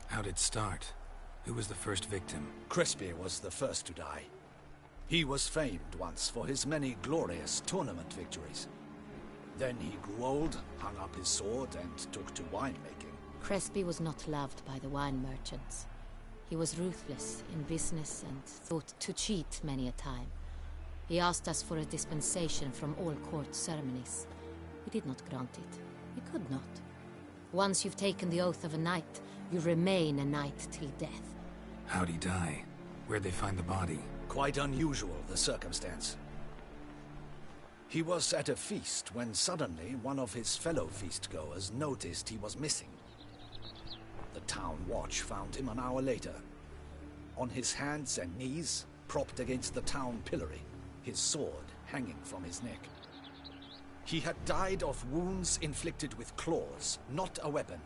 How'd it start? Who was the first victim? Crispy was the first to die. He was famed once for his many glorious tournament victories. Then he grew old, hung up his sword, and took to winemaking. Crespi was not loved by the wine merchants. He was ruthless in business and thought to cheat many a time. He asked us for a dispensation from all court ceremonies. We did not grant it. We could not. Once you've taken the oath of a knight, you remain a knight till death. How'd he die? Where'd they find the body? Quite unusual, the circumstance. He was at a feast when suddenly one of his fellow feastgoers noticed he was missing. The town watch found him an hour later, on his hands and knees, propped against the town pillory, his sword hanging from his neck. He had died of wounds inflicted with claws, not a weapon.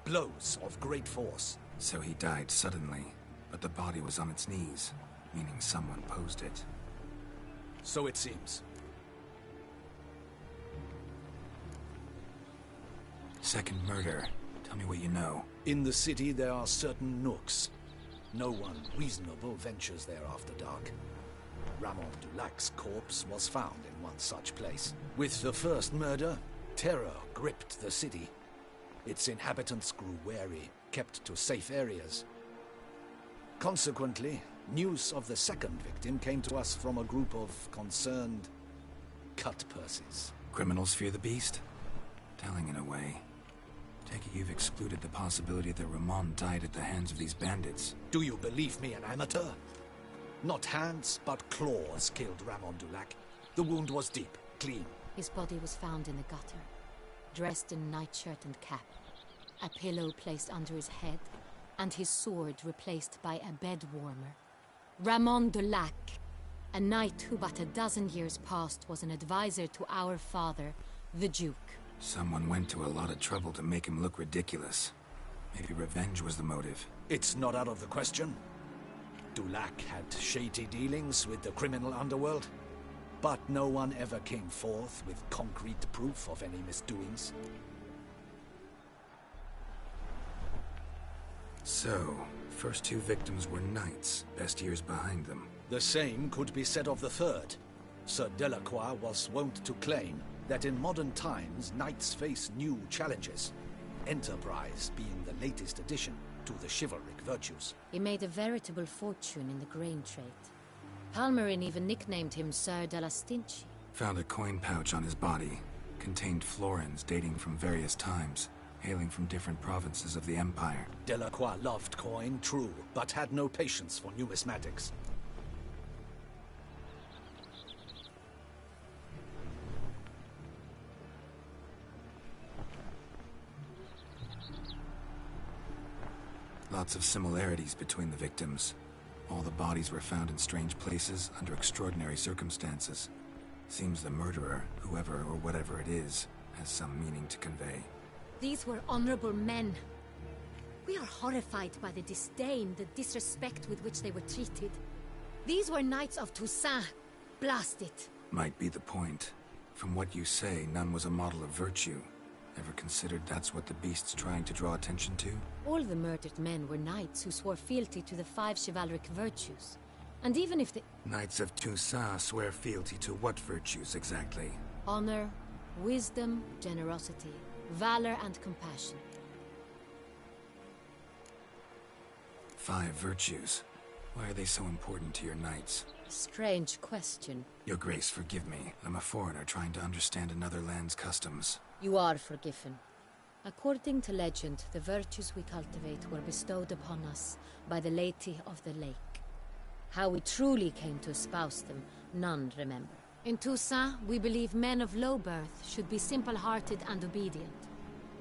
Blows of great force. So he died suddenly, but the body was on its knees, meaning someone posed it. So it seems. Second murder. Tell me what you know. In the city there are certain nooks. No one reasonable ventures there after dark. Ramon Dulac's corpse was found in one such place. With the first murder, terror gripped the city. Its inhabitants grew wary, kept to safe areas. Consequently, news of the second victim came to us from a group of concerned cut-purses. Criminals fear the beast? Telling in a way. Take it you've excluded the possibility that Ramon died at the hands of these bandits. Do you believe me, an amateur? Not hands, but claws killed Ramon Dulac. The wound was deep, clean. His body was found in the gutter, dressed in nightshirt and cap, a pillow placed under his head, and his sword replaced by a bed warmer. Ramon Dulac, a knight who but a dozen years past was an advisor to our father, the Duke. Someone went to a lot of trouble to make him look ridiculous. Maybe revenge was the motive. It's not out of the question. Dulac had shady dealings with the criminal underworld, but no one ever came forth with concrete proof of any misdoings. So, first two victims were knights, best years behind them. The same could be said of the third. Sir Delacroix was wont to claim that in modern times, knights face new challenges, enterprise being the latest addition to the chivalric virtues. He made a veritable fortune in the grain trade. Palmerin even nicknamed him Sir de la Stinchi. Found a coin pouch on his body. Contained florins dating from various times, hailing from different provinces of the Empire. Delacroix loved coin, true, but had no patience for numismatics. Lots of similarities between the victims. All the bodies were found in strange places under extraordinary circumstances. Seems the murderer, whoever or whatever it is, has some meaning to convey. These were honorable men. We are horrified by the disdain, the disrespect with which they were treated. These were knights of Toussaint. Blast it. Might be the point. From what you say, none was a model of virtue. Ever considered that's what the beast's trying to draw attention to? All the murdered men were knights who swore fealty to the 5 chivalric virtues. And even if the... Knights of Toussaint swear fealty to what virtues exactly? Honor, wisdom, generosity, valor, and compassion. 5 virtues. Why are they so important to your knights? Strange question. Your Grace, forgive me. I'm a foreigner trying to understand another land's customs. You are forgiven. According to legend, the virtues we cultivate were bestowed upon us by the Lady of the Lake. How we truly came to espouse them, none remember. In Toussaint, we believe men of low birth should be simple-hearted and obedient.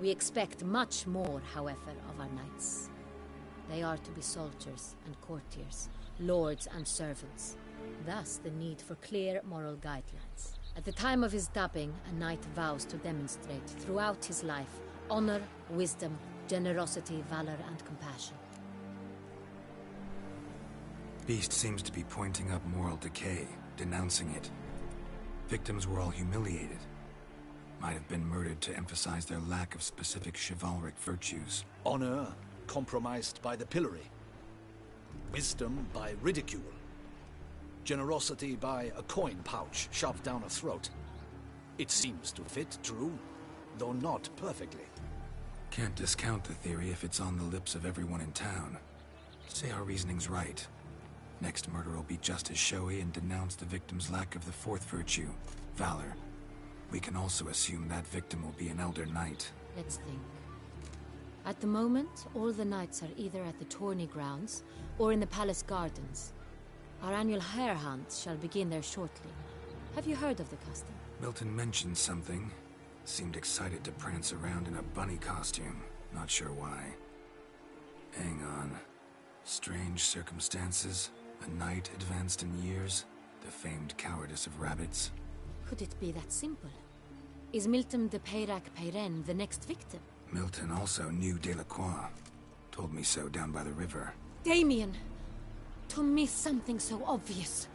We expect much more, however, of our knights. They are to be soldiers and courtiers, lords and servants. Thus, the need for clear moral guidelines. At the time of his dubbing, a knight vows to demonstrate throughout his life honor, wisdom, generosity, valor, and compassion. Beast seems to be pointing up moral decay, denouncing it. Victims were all humiliated. Might have been murdered to emphasize their lack of specific chivalric virtues. Honor compromised by the pillory. Wisdom by ridicule. Generosity by a coin pouch shoved down a throat. It seems to fit, true, though not perfectly. Can't discount the theory if it's on the lips of everyone in town. Say our reasoning's right. Next murder will be just as showy and denounce the victim's lack of the fourth virtue, valor. We can also assume that victim will be an elder knight. Let's think. At the moment, all the knights are either at the tourney grounds or in the palace gardens. Our annual hare hunt shall begin there shortly. Have you heard of the custom? Milton mentioned something. Seemed excited to prance around in a bunny costume. Not sure why. Hang on. Strange circumstances. A knight advanced in years. The famed cowardice of rabbits. Could it be that simple? Is Milton de Peyrac-Peyren the next victim? Milton also knew Delacroix. Told me so down by the river. Damien! To miss something so obvious.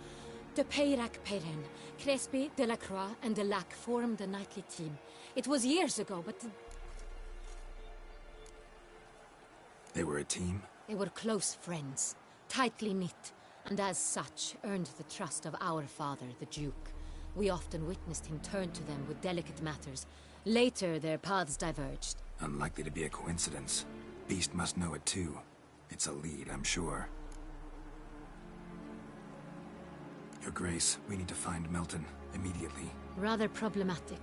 De Peyrac-Peyren, Crespi, Delacroix, and Delac formed a knightly team. It was years ago, but... They were a team? They were close friends, tightly knit, and as such earned the trust of our father, the Duke. We often witnessed him turn to them with delicate matters. Later, their paths diverged. Unlikely to be a coincidence. Beast must know it too. It's a lead, I'm sure. Your Grace, we need to find Milton, immediately. Rather problematic.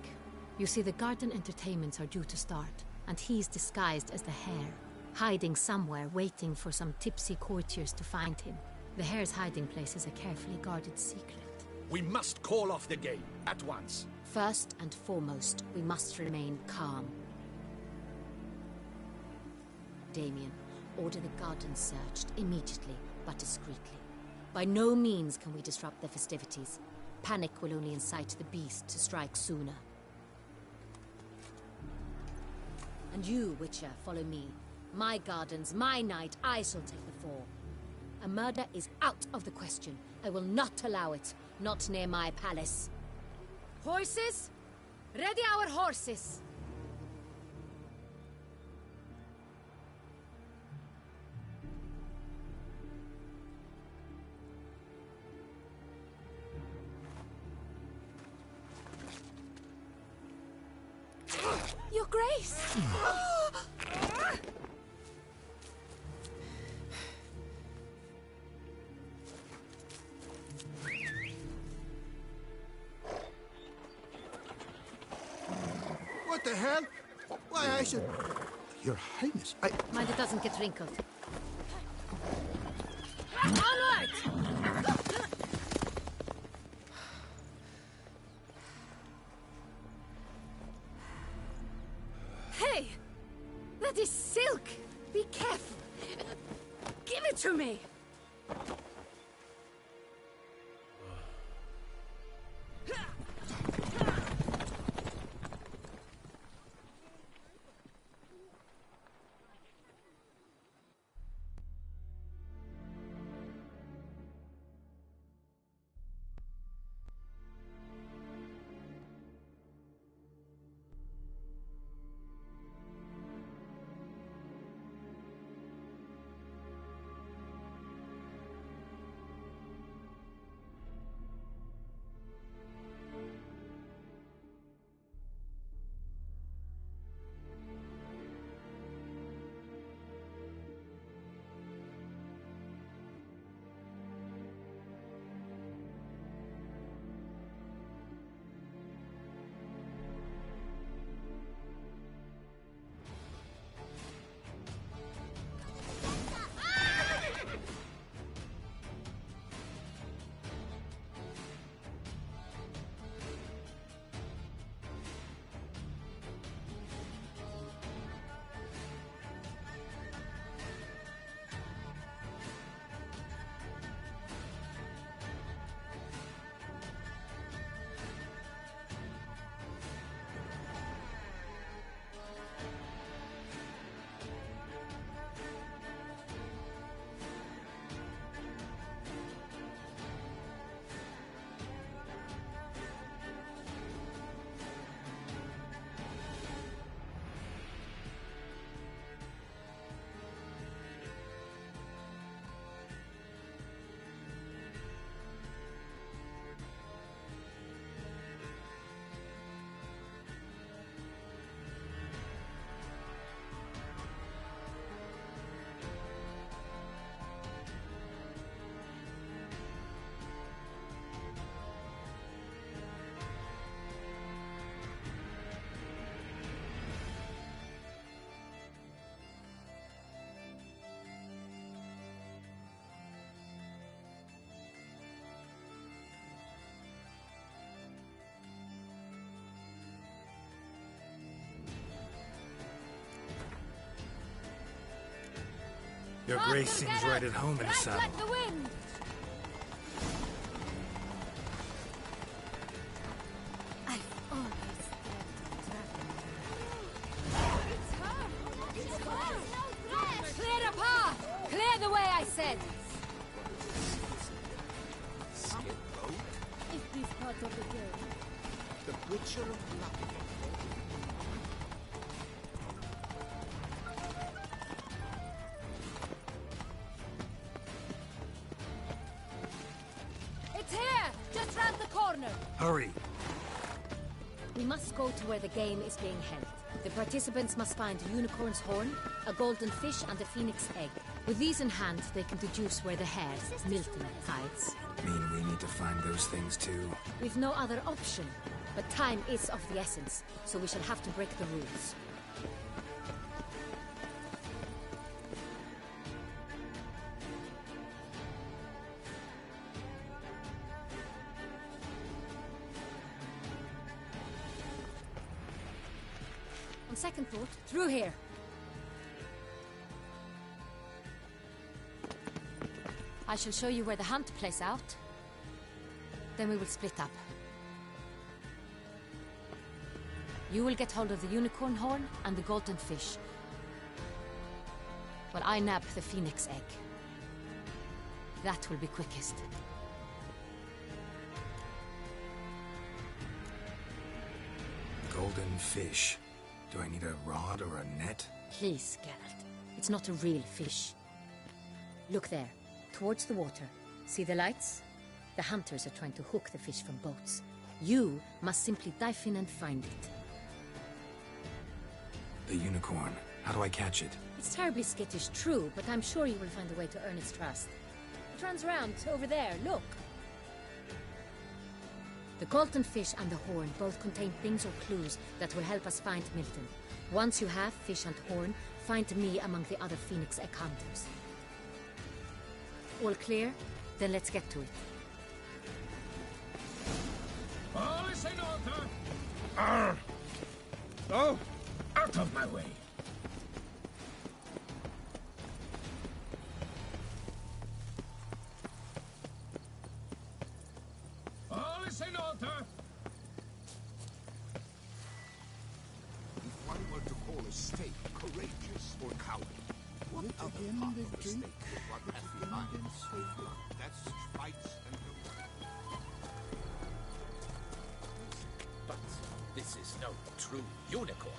You see, the garden entertainments are due to start, and he's disguised as the hare, hiding somewhere, waiting for some tipsy courtiers to find him. The hare's hiding place is a carefully guarded secret. We must call off the game, at once. First and foremost, we must remain calm. Damien, order the garden searched immediately, but discreetly. By no means can we disrupt the festivities. Panic will only incite the beast to strike sooner. And you, Witcher, follow me. My gardens, my night, I shall take the fall. A murder is out of the question. I will not allow it. Not near my palace. Horses? Ready our horses! Your Grace! What the hell? Why, I should... Your Highness, I... Mind it doesn't get wrinkled. Onward! Hey! That is silk! Be careful! Give it to me! Your grace seems right at home in the saddle. Like the wind. I've always dreamt of traveling. Clear the path! Clear the way, I said! Is this part of the game? The Witcher of Luck. It's here! Just round the corner! Hurry! We must go to where the game is being held. The participants must find a unicorn's horn, a golden fish, and a phoenix egg. With these in hand, they can deduce where the hare, Milton, hides. Mean we need to find those things too? We've no other option. But time is of the essence, so we shall have to break the rules. On second thought, through here. I shall show you where the hunt plays out. Then we will split up. You will get hold of the unicorn horn and the golden fish, while I nab the phoenix egg. That will be quickest. Golden fish. Do I need a rod or a net? Please, Geralt. It's not a real fish. Look there, towards the water. See the lights? The hunters are trying to hook the fish from boats. You must simply dive in and find it. The unicorn. How do I catch it? It's terribly skittish, true, but I'm sure you will find a way to earn its trust. It runs around, over there, look. The golden fish and the horn both contain things or clues that will help us find Milton. Once you have fish and horn, find me among the other phoenix egg hunters. All clear? Then let's get to it. All is in order! Arr! Oh! Out of my way! All is in order! If one were to call a snake courageous or cowardly, what other part of a snake would one have in mind? That's fights and But this is no true unicorn.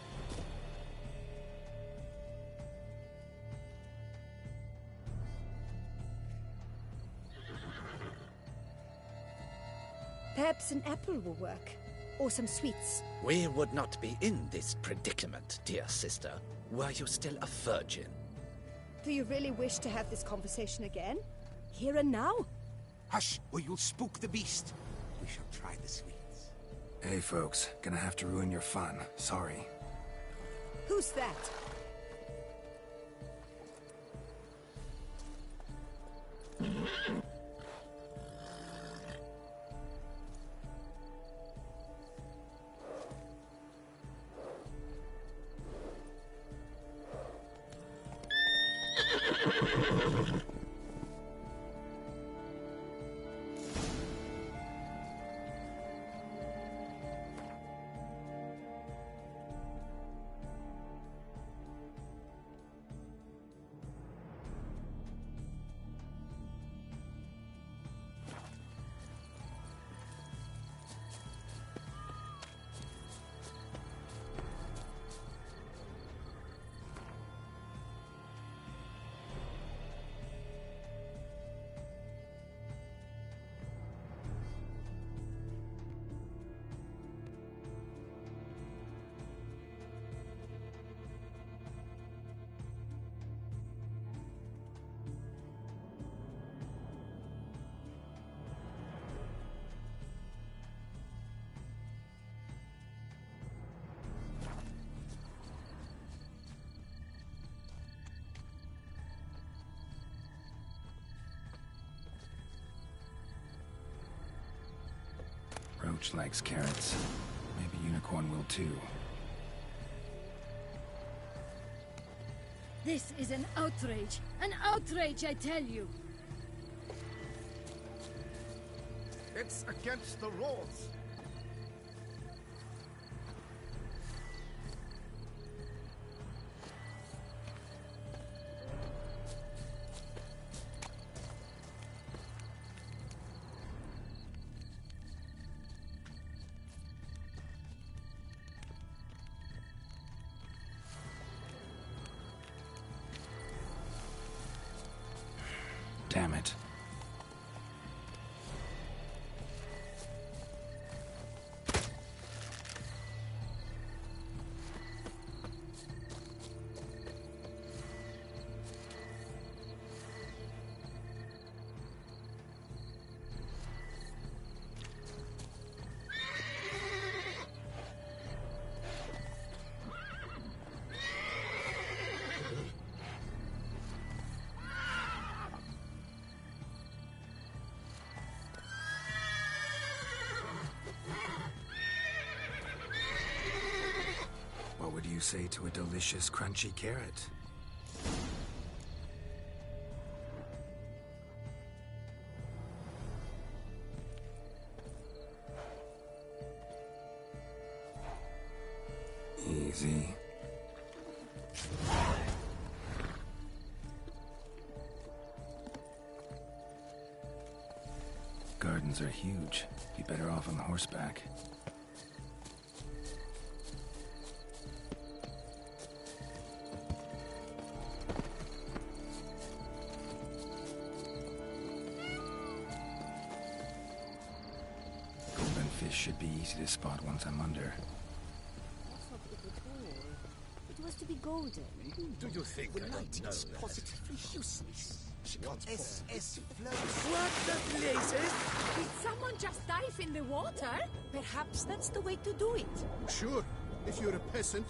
Perhaps an apple will work. Or some sweets. We would not be in this predicament, dear sister, were you still a virgin. Do you really wish to have this conversation again? Here and now? Hush, or you'll spook the beast. We shall try the sweets. Hey folks, gonna have to ruin your fun. Sorry. Who's that? Roach likes carrots. Maybe Unicorn will too. This is an outrage! An outrage, I tell you! It's against the rules. Damn it. What would you say to a delicious, crunchy carrot? Easy. Gardens are huge. Be better off on horseback. Should be easy to spot once I'm under. What's up with it all? It was to be golden. Do you think the I light don't know is that? positively useless. She can't SS flows. What the blazes? Did someone just dive in the water? Perhaps that's the way to do it. Sure, if you're a peasant.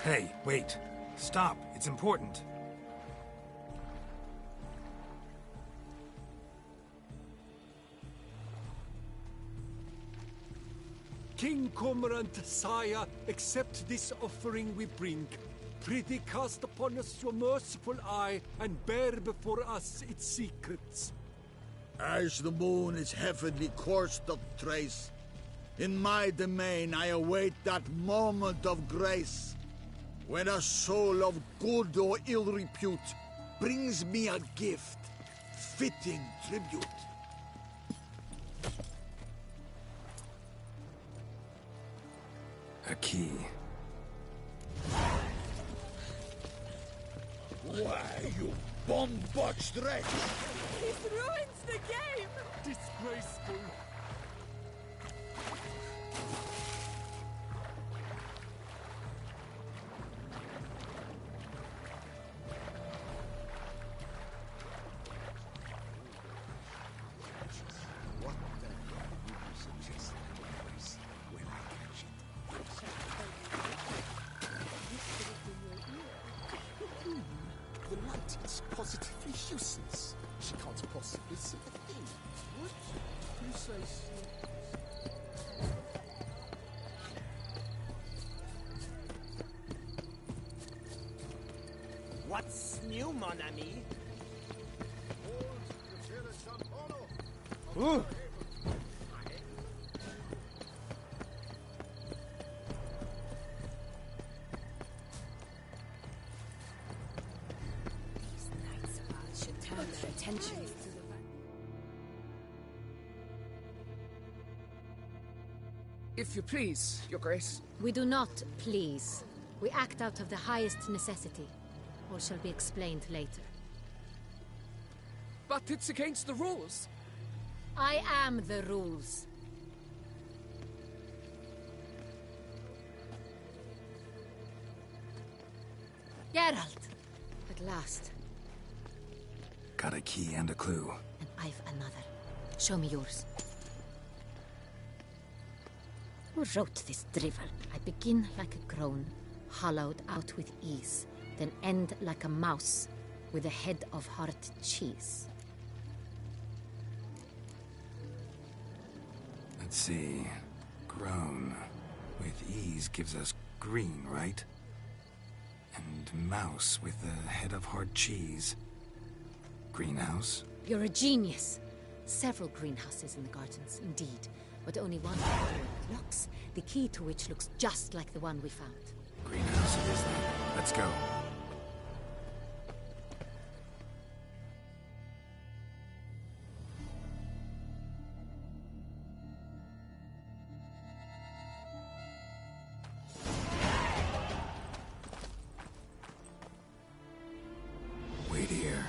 Hey, wait. Stop. It's important. King Cormorant, sire, accept this offering we bring. Prithee cast upon us your merciful eye, and bear before us its secrets. As the moon is heavenly coursed of trace, in my domain I await that moment of grace, when a soul of good or ill repute brings me a gift, fitting tribute. A key. Why, you bomb-botched wretch! This ruins the game! Disgraceful. What the hell would you suggest anyways when I catch it? The light is positively useless. She can't possibly see a thing. What? Precisely. What's new, mon ami? Ooh. These knights of ours should turn their attention to the If you please, Your Grace. We do not please. We act out of the highest necessity. All shall be explained later. But it's against the rules. I am the rules. Geralt! At last. Got a key and a clue. And I've another. Show me yours. Who wrote this drivel? I begin like a crone, hollowed out with ease, then end like a mouse, with a head of hard cheese. Let's see. Grown. With ease gives us green, right? And mouse with a head of hard cheese. Greenhouse? You're a genius. Several greenhouses in the gardens, indeed. But only one locks, the key to which looks just like the one we found. Greenhouse it is then. Let's go. Wait here.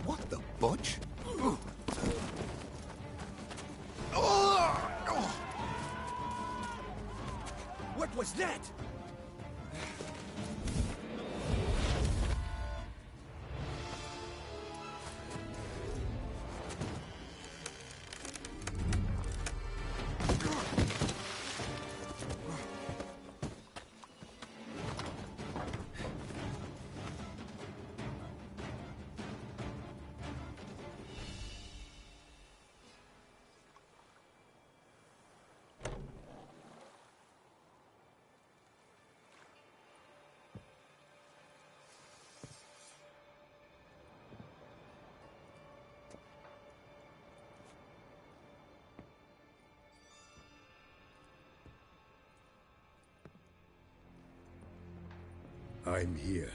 What the butch? What was that? I'm here.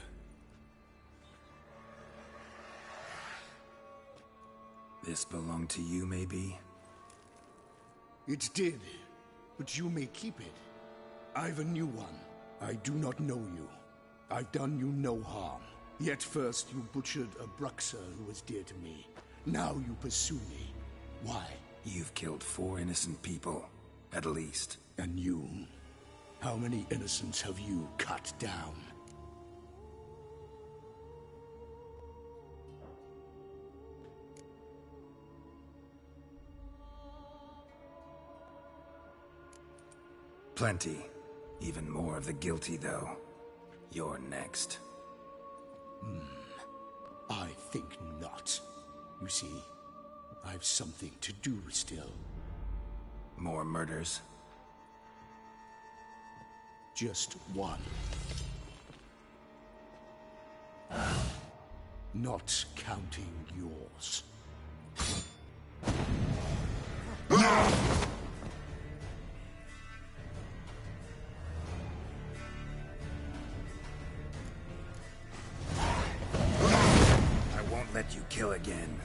This belonged to you, maybe? It did, but you may keep it. I've a new one. I do not know you. I've done you no harm. Yet first you butchered a Bruxer who was dear to me. Now you pursue me. Why? You've killed 4 innocent people, at least. And you? How many innocents have you cut down? Plenty. Even more of the guilty, though. You're next. I think not. You see, I've something to do still. More murders? Just one. Not counting yours. I won't let you kill again.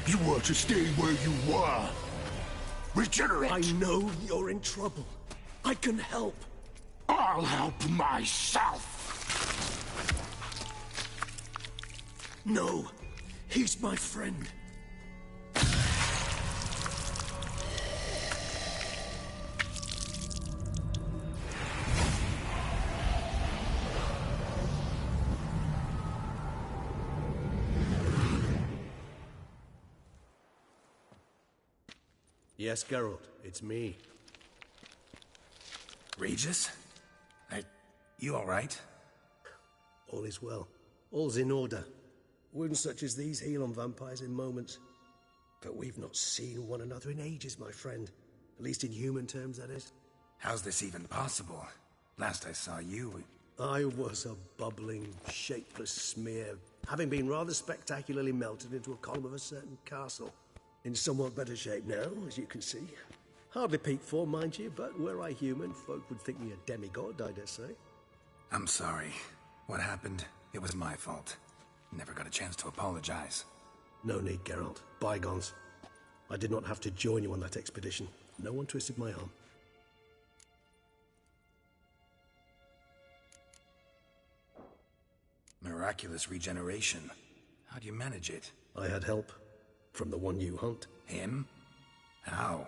You were to stay where you were. Regenerate! I know you're in trouble. I can help. I'll help myself! No, he's my friend. Yes, Geralt, it's me. Regis? You all right? All is well. All's in order. Wounds such as these heal on vampires in moments. But we've not seen one another in ages, my friend. At least in human terms, that is. How's this even possible? Last I saw you... I was a bubbling, shapeless smear, having been rather spectacularly melted into a column of a certain castle. In somewhat better shape now, as you can see. Hardly peak form, mind you, but were I human, folk would think me a demigod, I dare say. I'm sorry. What happened, it was my fault. Never got a chance to apologize. No need, Geralt. Bygones. I did not have to join you on that expedition. No one twisted my arm. Miraculous regeneration. How'd you manage it? I had help. From the one you hunt. Him? How?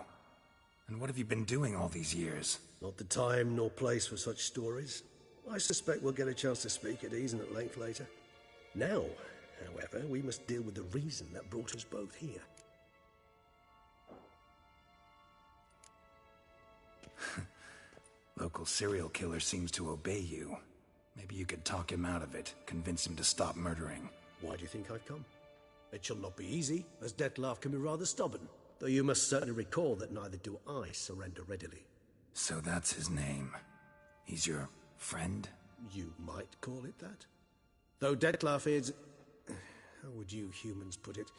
And what have you been doing all these years? Not the time nor place for such stories. I suspect we'll get a chance to speak at ease and at length later. Now, however, we must deal with the reason that brought us both here. Local serial killer seems to obey you. Maybe you could talk him out of it, convince him to stop murdering. Why do you think I've come? It shall not be easy, as Dettlaff can be rather stubborn. Though you must certainly recall that neither do I surrender readily. So that's his name. He's your friend? You might call it that. Though Dettlaff is... how would you humans put it?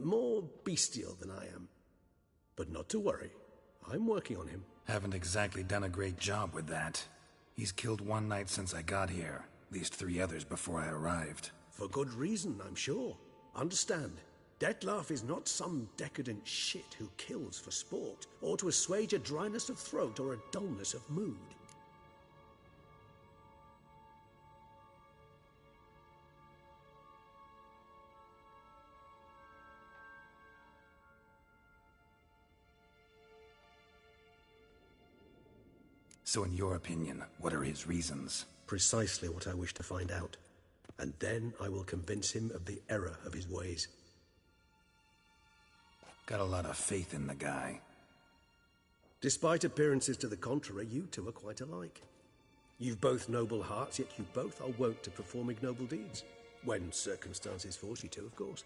More bestial than I am. But not to worry. I'm working on him. Haven't exactly done a great job with that. He's killed one knight since I got here. At least 3 others before I arrived. For good reason, I'm sure. Understand, Dettlaff is not some decadent shit who kills for sport, or to assuage a dryness of throat or a dullness of mood. So in your opinion, what are his reasons? Precisely what I wish to find out. And then I will convince him of the error of his ways. Got a lot of faith in the guy. Despite appearances to the contrary, you two are quite alike. You've both noble hearts, yet you both are wont to perform ignoble deeds. When circumstances force you to, of course.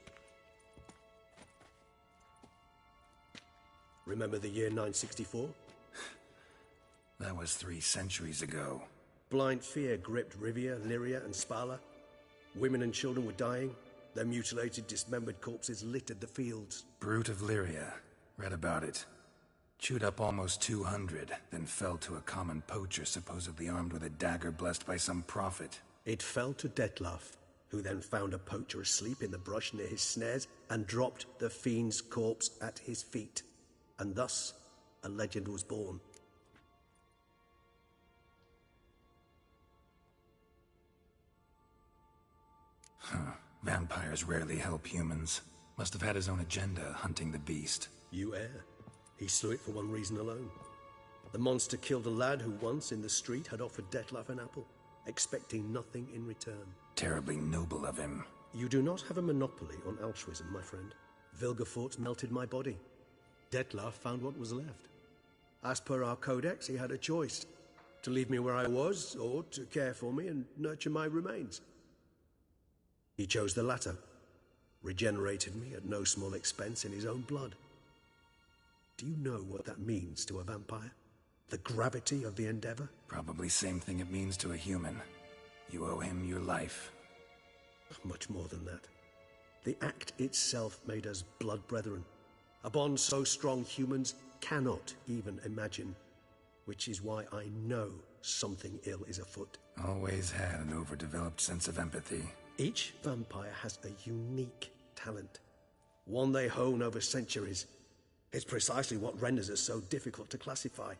Remember the year 964? That was 3 centuries ago. Blind fear gripped Rivia, Lyria, and Spala. Women and children were dying. Their mutilated, dismembered corpses littered the fields. Brute of Lyria. Read about it. Chewed up almost 200, then fell to a common poacher supposedly armed with a dagger blessed by some prophet. It fell to Dettlaff, who then found a poacher asleep in the brush near his snares and dropped the fiend's corpse at his feet. And thus, a legend was born. Vampires rarely help humans. Must have had his own agenda, hunting the beast. You err. He slew it for one reason alone. The monster killed a lad who once, in the street, had offered Dettlaff an apple, expecting nothing in return. Terribly noble of him. You do not have a monopoly on altruism, my friend. Vilgefortz melted my body. Dettlaff found what was left. As per our codex, he had a choice. To leave me where I was, or to care for me and nurture my remains. He chose the latter, regenerated me at no small expense in his own blood. Do you know what that means to a vampire? The gravity of the endeavor? Probably same thing it means to a human. You owe him your life. Much more than that. The act itself made us blood brethren. A bond so strong humans cannot even imagine. Which is why I know something ill is afoot. Always had an overdeveloped sense of empathy. Each vampire has a unique talent. one they hone over centuries. It's precisely what renders it so difficult to classify.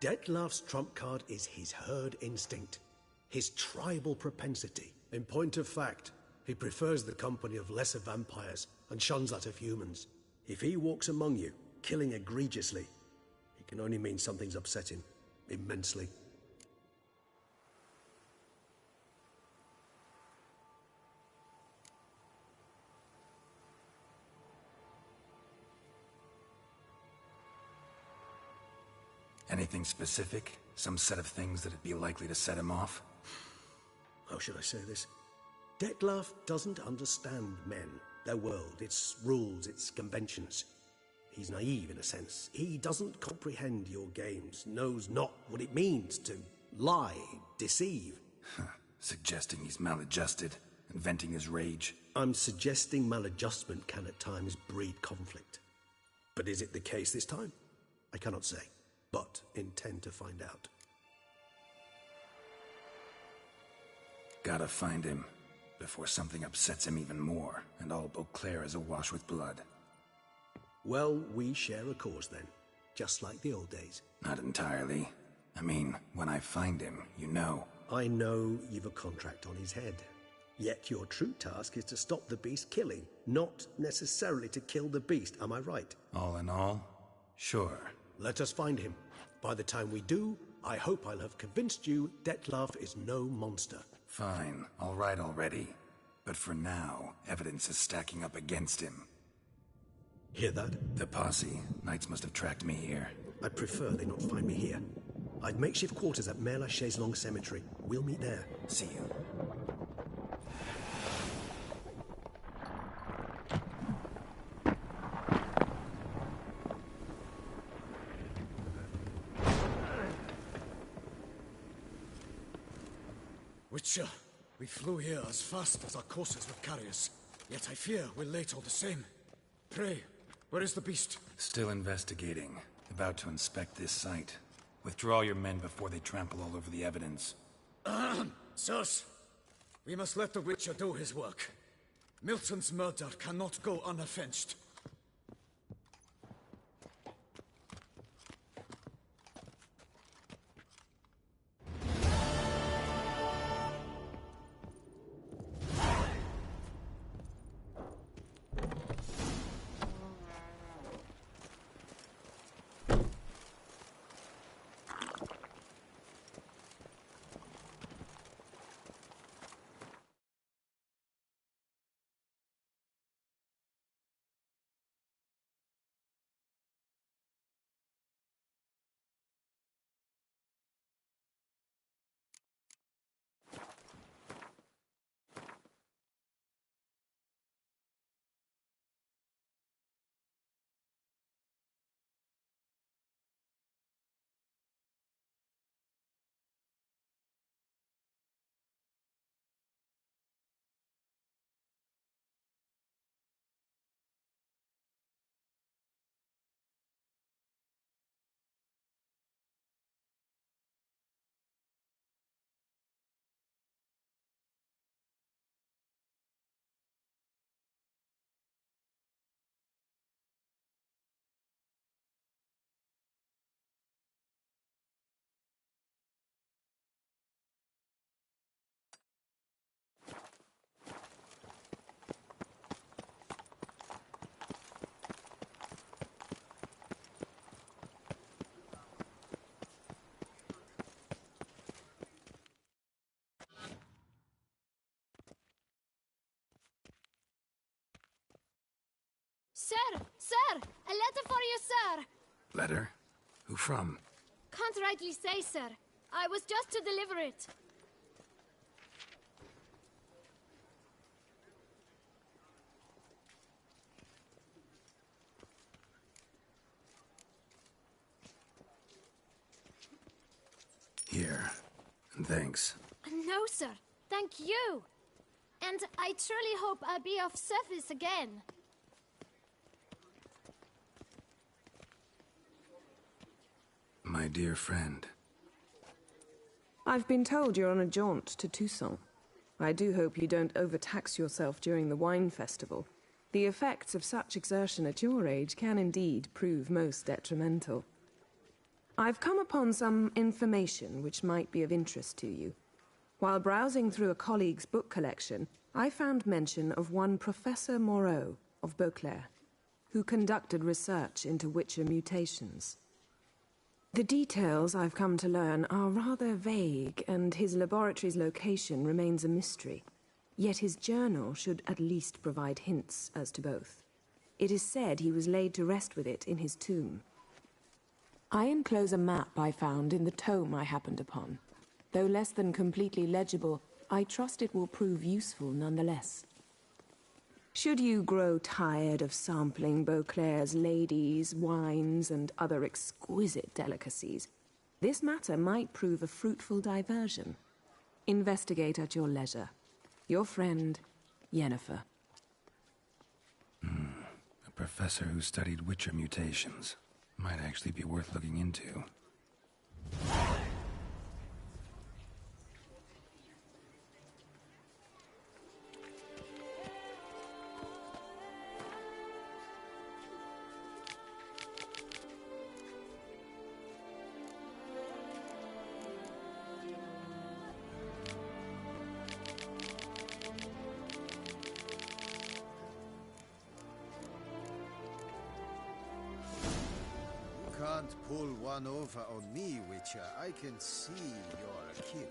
Detlav's trump card is his herd instinct, his tribal propensity. In point of fact, he prefers the company of lesser vampires and shuns that of humans. If he walks among you, killing egregiously, it can only mean something's upset him immensely. Anything specific? Some set of things that'd be likely to set him off? How should I say this? Detlav doesn't understand men, their world, its rules, its conventions. He's naive in a sense. He doesn't comprehend your games, knows not what it means to lie, deceive. Suggesting he's maladjusted and venting his rage. I'm suggesting maladjustment can at times breed conflict. But is it the case this time? I cannot say, but intend to find out. Gotta find him before something upsets him even more, and all Beauclair is awash with blood. Well, we share a cause then, just like the old days. Not entirely. I mean, when I find him, you know. I know you've a contract on his head. Yet your true task is to stop the beast killing, not necessarily to kill the beast, am I right? All in all, sure. Let us find him. By the time we do, I hope I'll have convinced you Detlav is no monster. Fine, all right already. But for now, evidence is stacking up against him. Hear that? The posse. Knights must have tracked me here. I'd prefer they not find me here. I'd makeshift quarters at Mère Lachaise Long Cemetery. We'll meet there. See you. Witcher, we flew here as fast as our courses would carry us. Yet I fear we're late all the same. Pray, where is the beast? Still investigating. About to inspect this site. Withdraw your men before they trample all over the evidence. Sirs, we must let the Witcher do his work. Milton's murder cannot go unavenged. Sir! A letter for you, sir! Letter? Who from? Can't rightly say, sir. I was just to deliver it. Here. And thanks. No, sir. Thank you. And I truly hope I'll be of service again. My dear friend. I've been told you're on a jaunt to Toussaint. I do hope you don't overtax yourself during the wine festival. The effects of such exertion at your age can indeed prove most detrimental. I've come upon some information which might be of interest to you. While browsing through a colleague's book collection, I found mention of one Professor Moreau of Beauclair, who conducted research into Witcher mutations. The details I've come to learn are rather vague, and his laboratory's location remains a mystery. Yet his journal should at least provide hints as to both. It is said he was laid to rest with it in his tomb. I enclose a map I found in the tome I happened upon. Though less than completely legible, I trust it will prove useful nonetheless. Should you grow tired of sampling Beauclair's ladies, wines, and other exquisite delicacies, this matter might prove a fruitful diversion. Investigate at your leisure. Your friend, Yennefer. A professor who studied Witcher mutations. Might actually be worth looking into. Can't pull one over on me, Witcher. I can see you're a killer.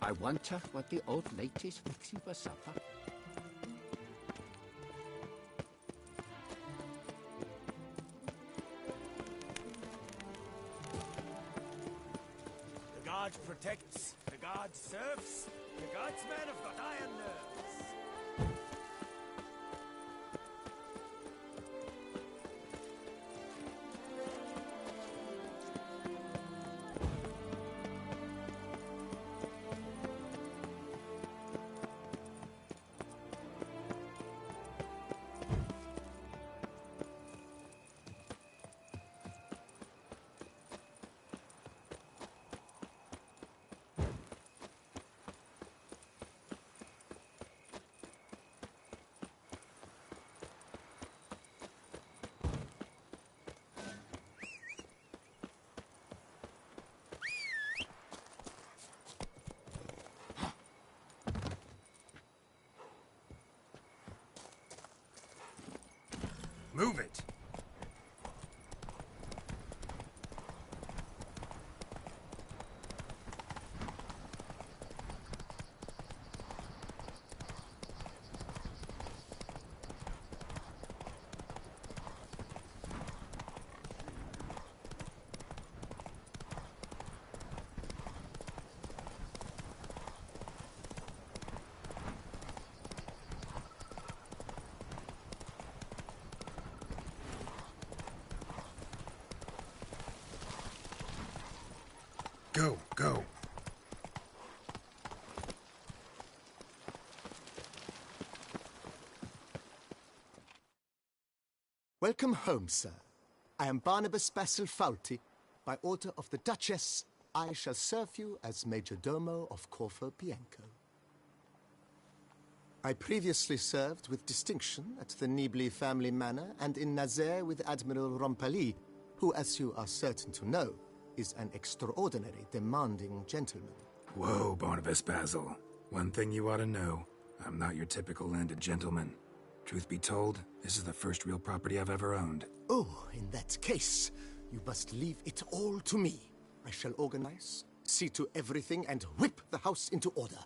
I wonder what the old lady's fixing for supper. The god protects, the god serves, the god's men have got iron nerves. Move it! Go, go. Welcome home, sir. I am Barnabas Basil Fawlty. By order of the Duchess, I shall serve you as Major Domo of Corfu Bianco. I previously served with distinction at the Nibli family manor and in Nazaire with Admiral Rompali, who, as you are certain to know, is an extraordinary, demanding gentleman. Whoa, Barnabas Basil. One thing you ought to know. I'm not your typical landed gentleman. Truth be told, this is the first real property I've ever owned. Oh, in that case, you must leave it all to me. I shall organize, see to everything, and whip the house into order.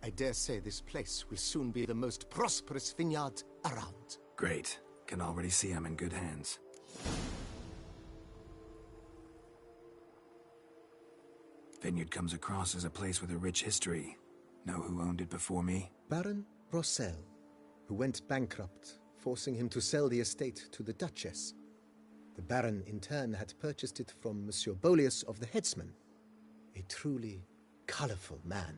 I dare say this place will soon be the most prosperous vineyard around. Great. Can already see I'm in good hands. Vineyard comes across as a place with a rich history. Know who owned it before me? Baron Rossel, who went bankrupt, forcing him to sell the estate to the Duchess. The Baron, in turn, had purchased it from Monsieur Bolius of the Headsman, a truly colorful man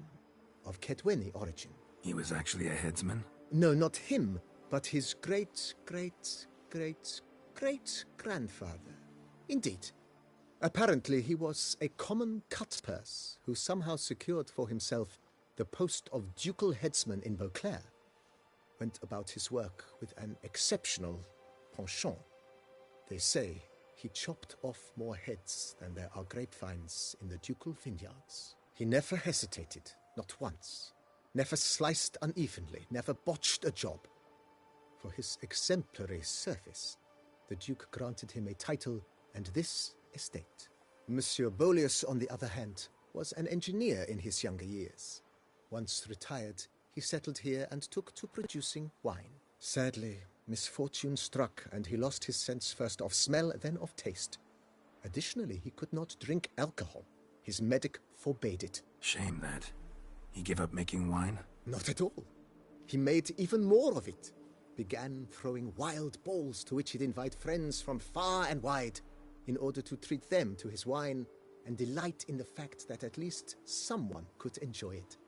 of Ketweni origin. He was actually a headsman? No, not him, but his great-great-great-great-grandfather. Indeed. Apparently, he was a common cut-purse who somehow secured for himself the post of ducal headsman in Beauclair. Went about his work with an exceptional penchant. They say he chopped off more heads than there are grapevines in the ducal vineyards. He never hesitated, not once. Never sliced unevenly, never botched a job. For his exemplary service, the Duke granted him a title and this estate. Monsieur Bolius, on the other hand, was an engineer in his younger years. Once retired, he settled here and took to producing wine. Sadly, misfortune struck, and he lost his sense first of smell, then of taste. Additionally, he could not drink alcohol. His medic forbade it. Shame that. He gave up making wine? Not at all. He made even more of it. Began throwing wild balls to which he'd invite friends from far and wide, in order to treat them to his wine and delight in the fact that at least someone could enjoy it.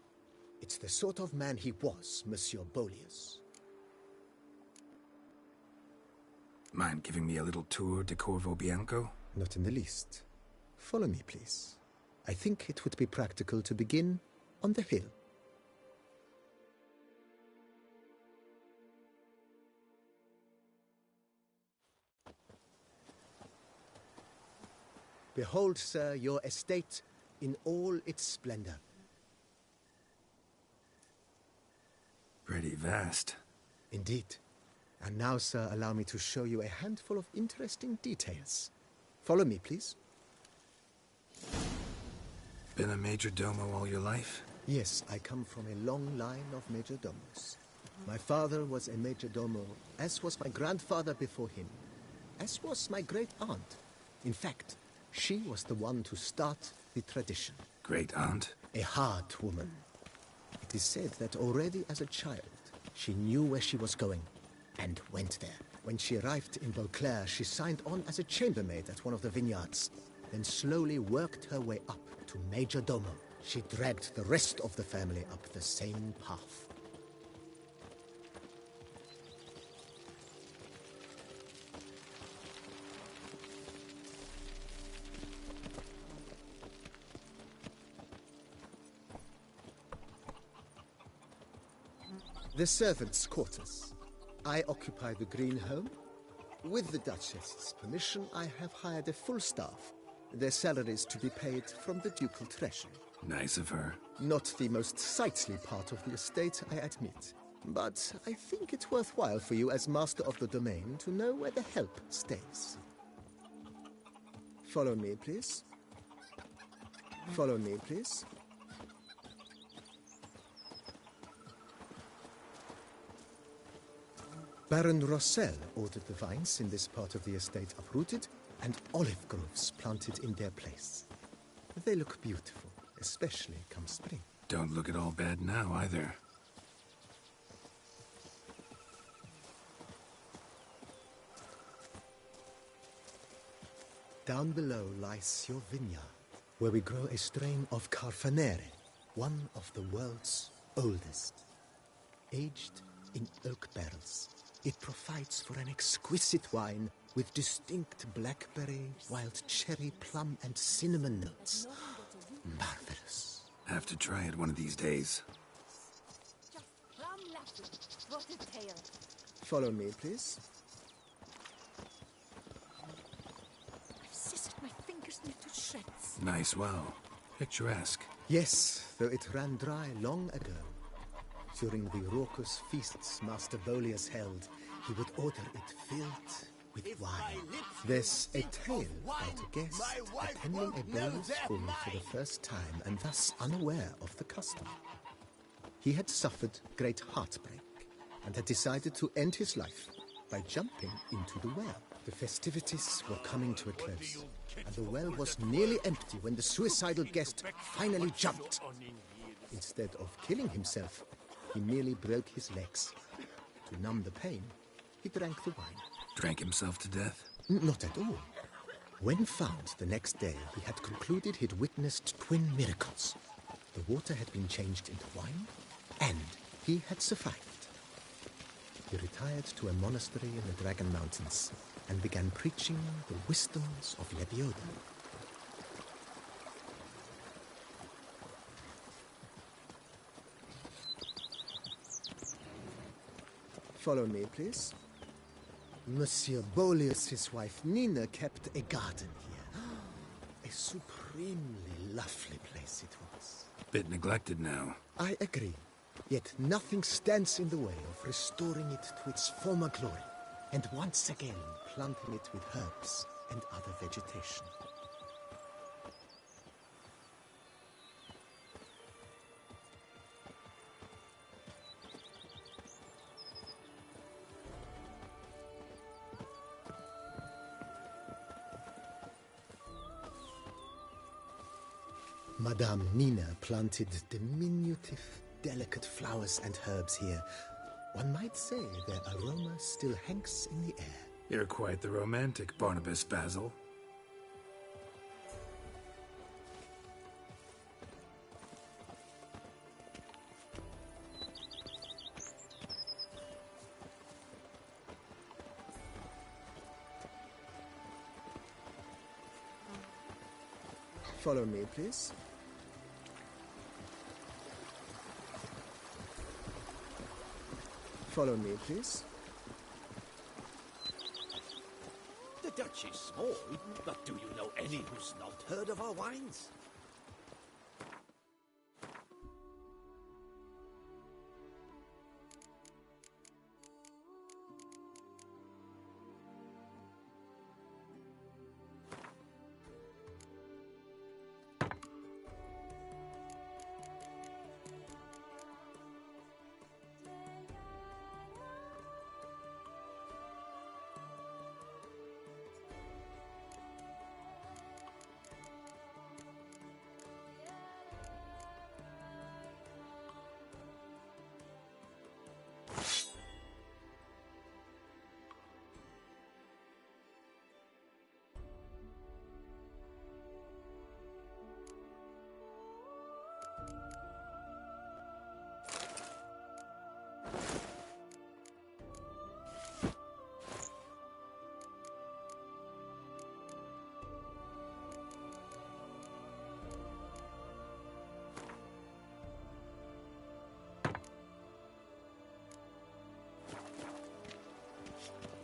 It's the sort of man he was, Monsieur Bolius. Mind giving me a little tour de Corvo Bianco? Not in the least. Follow me, please. I think it would be practical to begin on the hill. Behold, sir, your estate in all its splendor. Pretty vast. Indeed. And now, sir, allow me to show you a handful of interesting details. Follow me, please. Been a major domo all your life? Yes, I come from a long line of major domos. My father was a major domo, as was my grandfather before him, as was my great-aunt. In fact, she was the one to start the tradition. Great-aunt? A hard woman. It is said that already as a child, she knew where she was going, and went there. When she arrived in Beauclair, she signed on as a chambermaid at one of the vineyards, then slowly worked her way up to Major Domo. She dragged the rest of the family up the same path. The servants' quarters. I occupy the green home. With the Duchess's permission, I have hired a full staff. Their salaries to be paid from the ducal treasury. Nice of her. Not the most sightly part of the estate, I admit. But I think it's worthwhile for you as master of the domain to know where the help stays. Follow me, please. Follow me, please. Baron Rossel ordered the vines in this part of the estate uprooted and olive groves planted in their place. They look beautiful, especially come spring. Don't look at all bad now, either. Down below lies your vineyard, where we grow a strain of Carfanere, one of the world's oldest. Aged in oak barrels, it provides for an exquisite wine with distinct blackberry, wild cherry, plum, and cinnamon notes. Marvelous. Have to try it one of these days. Follow me, please. I've scissored my fingers into shreds. Nice well. Picturesque. Yes, though it ran dry long ago. During the raucous feasts Master Bolius held, he would order it filled with wine. There's a tale about a guest attending a Bolius ball for the first time and thus unaware of the custom. He had suffered great heartbreak and had decided to end his life by jumping into the well. The festivities were coming to a close, and the well was nearly empty when the suicidal guest finally jumped. Instead of killing himself, he merely broke his legs. To numb the pain, he drank the wine. Drank himself to death? Not at all. When found the next day, he had concluded he'd witnessed twin miracles. The water had been changed into wine, and he had survived. He retired to a monastery in the Dragon Mountains and began preaching the wisdoms of LIABLE. Follow me, please. Monsieur Bolius' wife Nina kept a garden here. A supremely lovely place it was. Bit neglected now. I agree. Yet nothing stands in the way of restoring it to its former glory, and once again planting it with herbs and other vegetation. Madame Nina planted diminutive, delicate flowers and herbs here. One might say their aroma still hangs in the air. You're quite the romantic, Barnabas Basil. Follow me, please. Follow me, please. The Dutch is small, but do you know any who's not heard of our wines?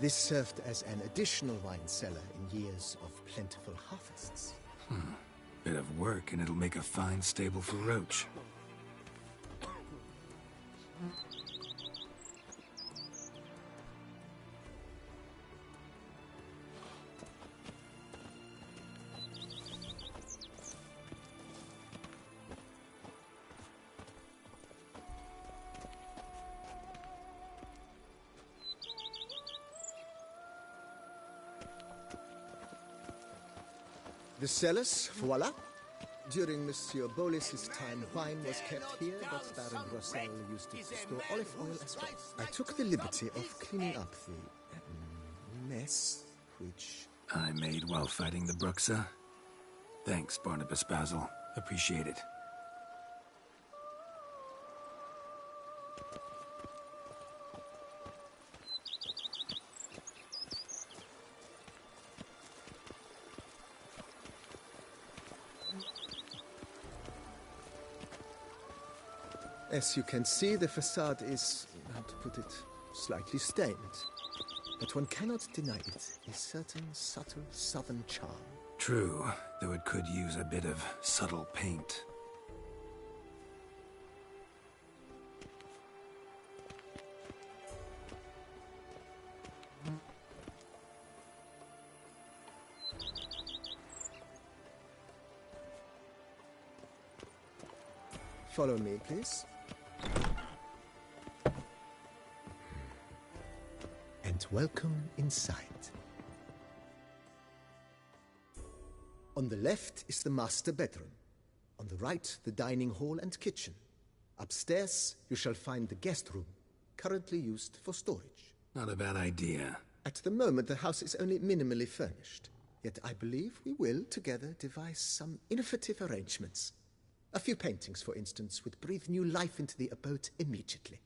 This served as an additional wine cellar in years of plentiful harvests. Bit of work, and it'll make a fine stable for Roach. The cellars, voila. During Monsieur Bolis's time, wine was kept here, but Baron Rossel used it to store olive oil as well. I took the liberty of cleaning up the mess, which I made while fighting the Bruxa. Thanks, Barnabas Basil. Appreciate it. As you can see, the facade is, how to put it, slightly stained. But one cannot deny it, a certain subtle southern charm. True, though it could use a bit of subtle paint. Follow me, please. And welcome inside. On the left is the master bedroom. On the right, the dining hall and kitchen. Upstairs, you shall find the guest room, currently used for storage. Not a bad idea. At the moment, the house is only minimally furnished. Yet I believe we will, together, devise some innovative arrangements. A few paintings, for instance, would breathe new life into the abode immediately.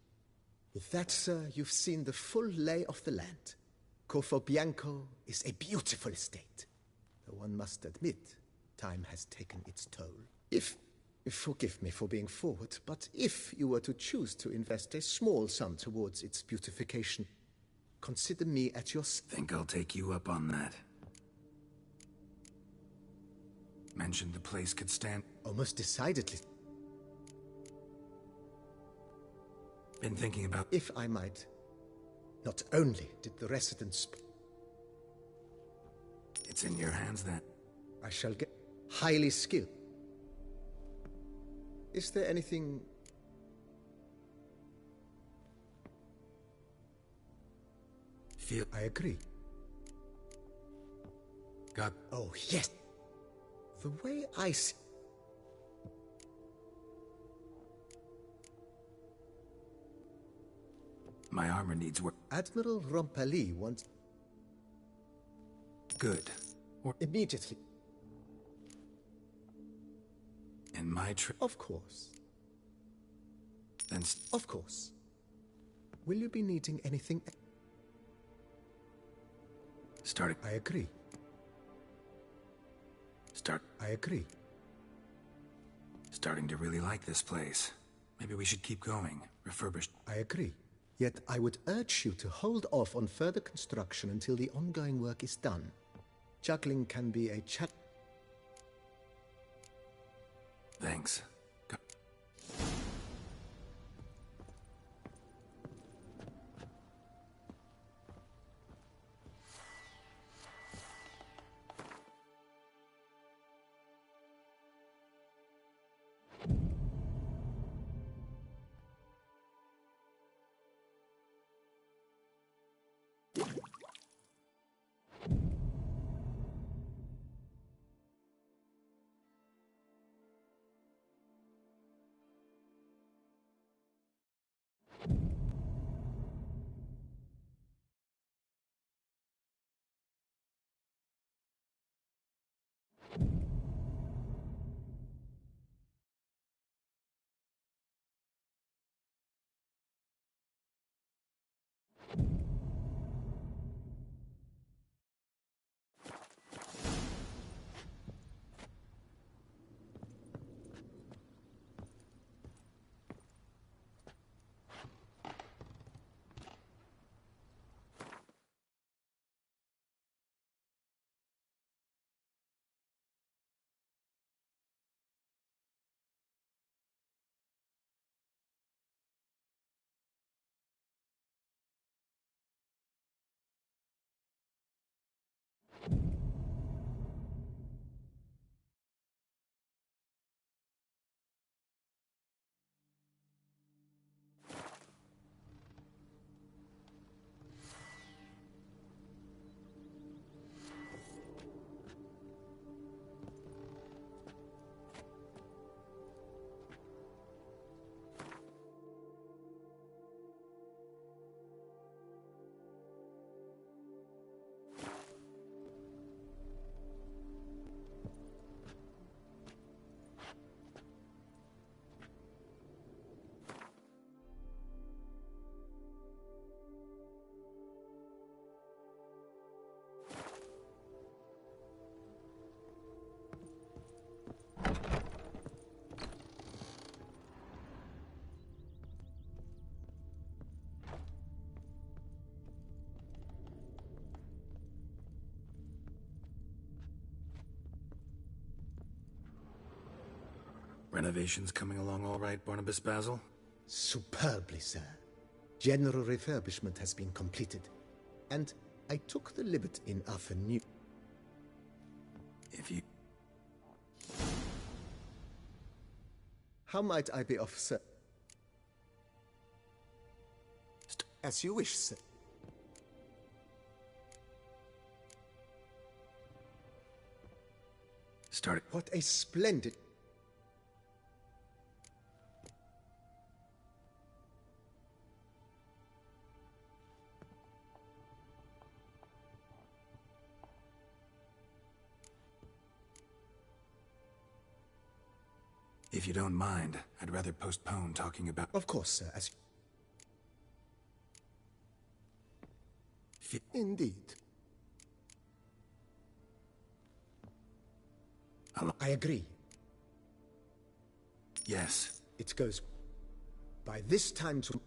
With that, sir, you've seen the full lay of the land. Corfo Bianco is a beautiful estate. Though one must admit, time has taken its toll. Forgive me for being forward, but if you were to choose to invest a small sum towards its beautification, consider me at your... Think I'll take you up on that. Mentioned the place could stand... Almost decidedly. Been thinking about... If I might. Not only did the residents... It's in your hands, then. I shall get... highly skilled. Is there anything... I agree. Got... Oh, yes. The way I see... My armor needs work. Admiral Rompali wants... Good. Or... Immediately. In my trip... Of course. Then... Of course. Will you be needing anything... Starting... I agree. I agree. Starting to really like this place. Maybe we should keep going. Refurbished. I agree. Yet I would urge you to hold off on further construction until the ongoing work is done. Juggling can be a Thanks. Renovations coming along all right, Barnabas Basil? Superbly, sir. General refurbishment has been completed, and I took the liberty of a new... If you... How might I be of, sir? As you wish, sir. Start it. What a splendid... If you don't mind, I'd rather postpone talking about... Of course, sir, as... Indeed. I agree. Yes. It goes... By this time to...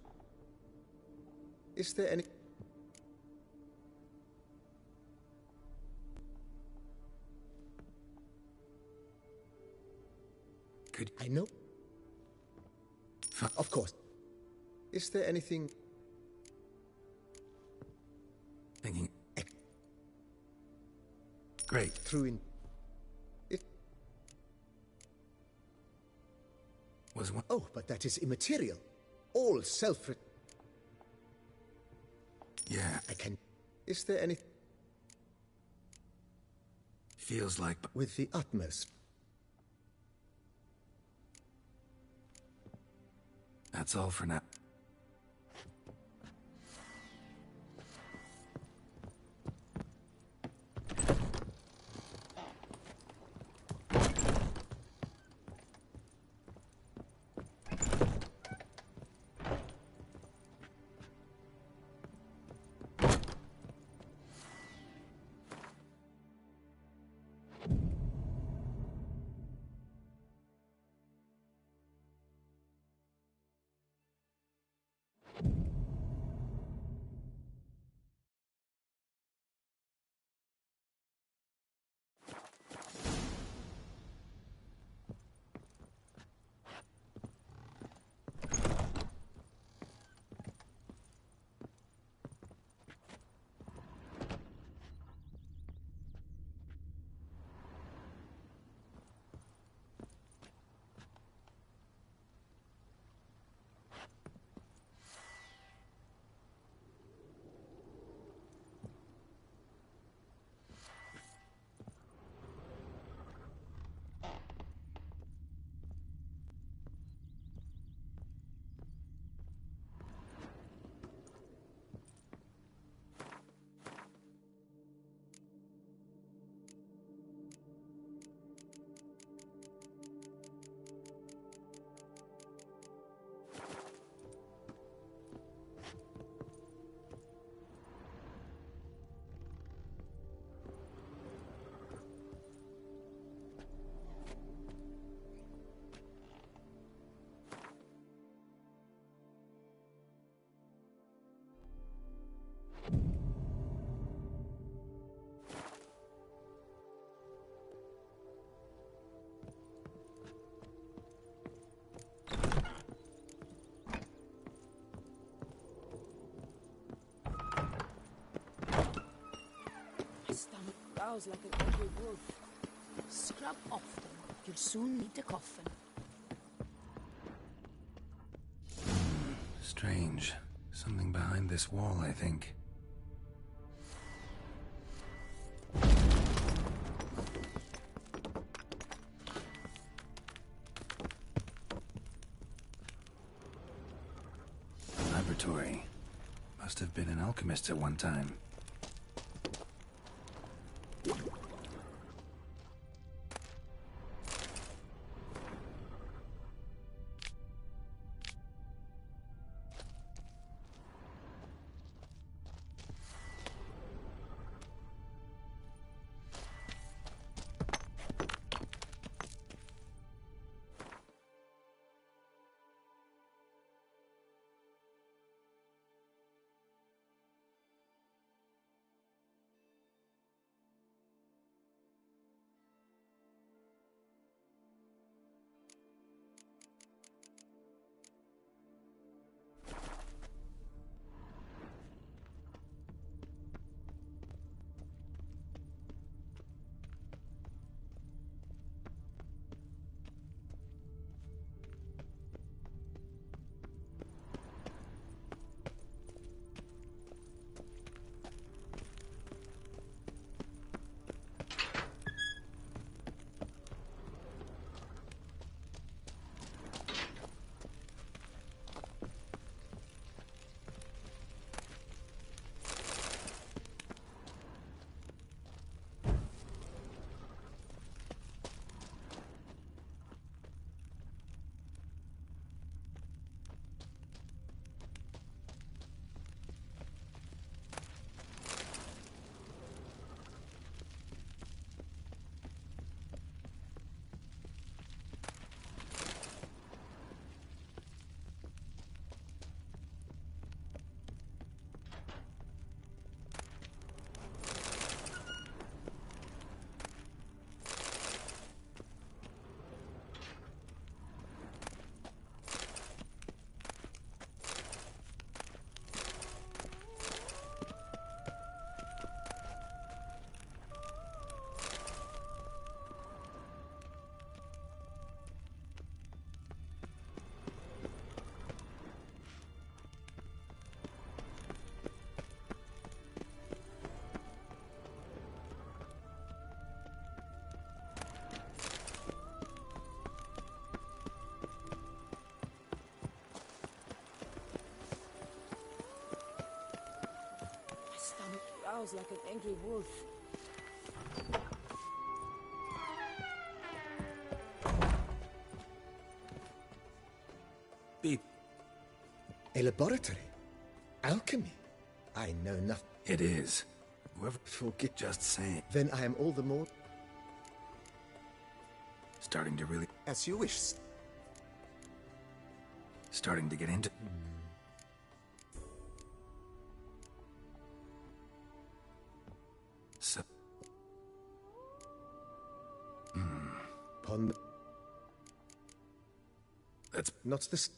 Is there any... Could... I know. Of course. Is there anything... Thinking... Great. Through in... It... Was one... Oh, but that is immaterial. All self... Yeah. I can... Is there any... Feels like... With the utmost... That's all for now. Stomach growls like an angry wolf. Scrub often. You'll soon need a coffin. Strange. Something behind this wall, I think. Laboratory. Must have been an alchemist at one time. growls like an angry wolf. Beep. A laboratory? Alchemy? I know nothing. It is. Whoever... Forget. Just saying. Then I am all the more... Starting to really... As you wish. Starting to get into... So... Pond... That's... Not this...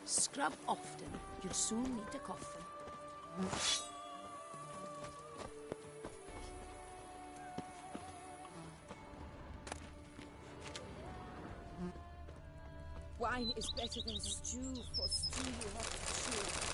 Scrub often. You'll soon need a coffin. Wine is better than stew, for stew you have to chew.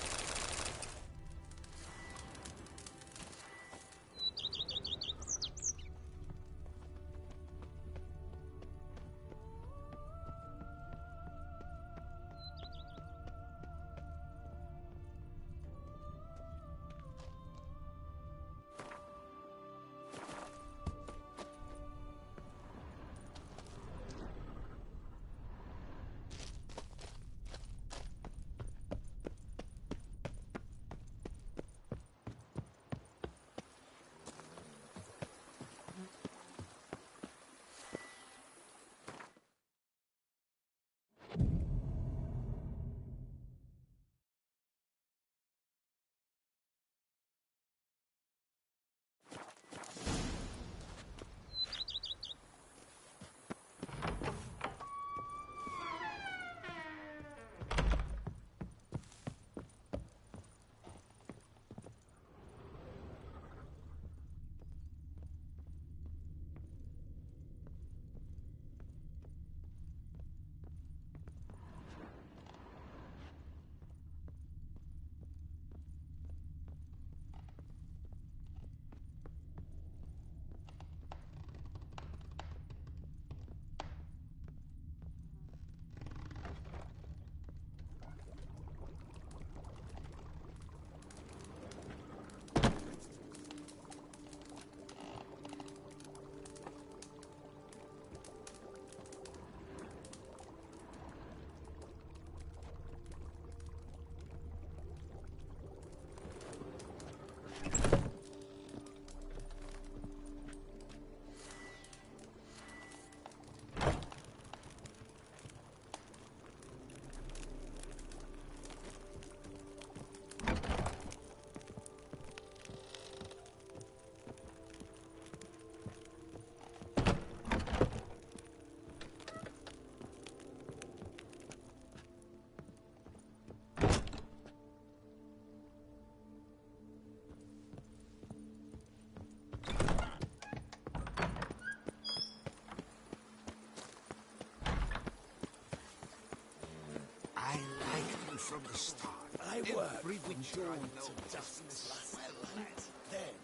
from the start. I work Every from witcher I dawn know to is dusk, as lass. well as them.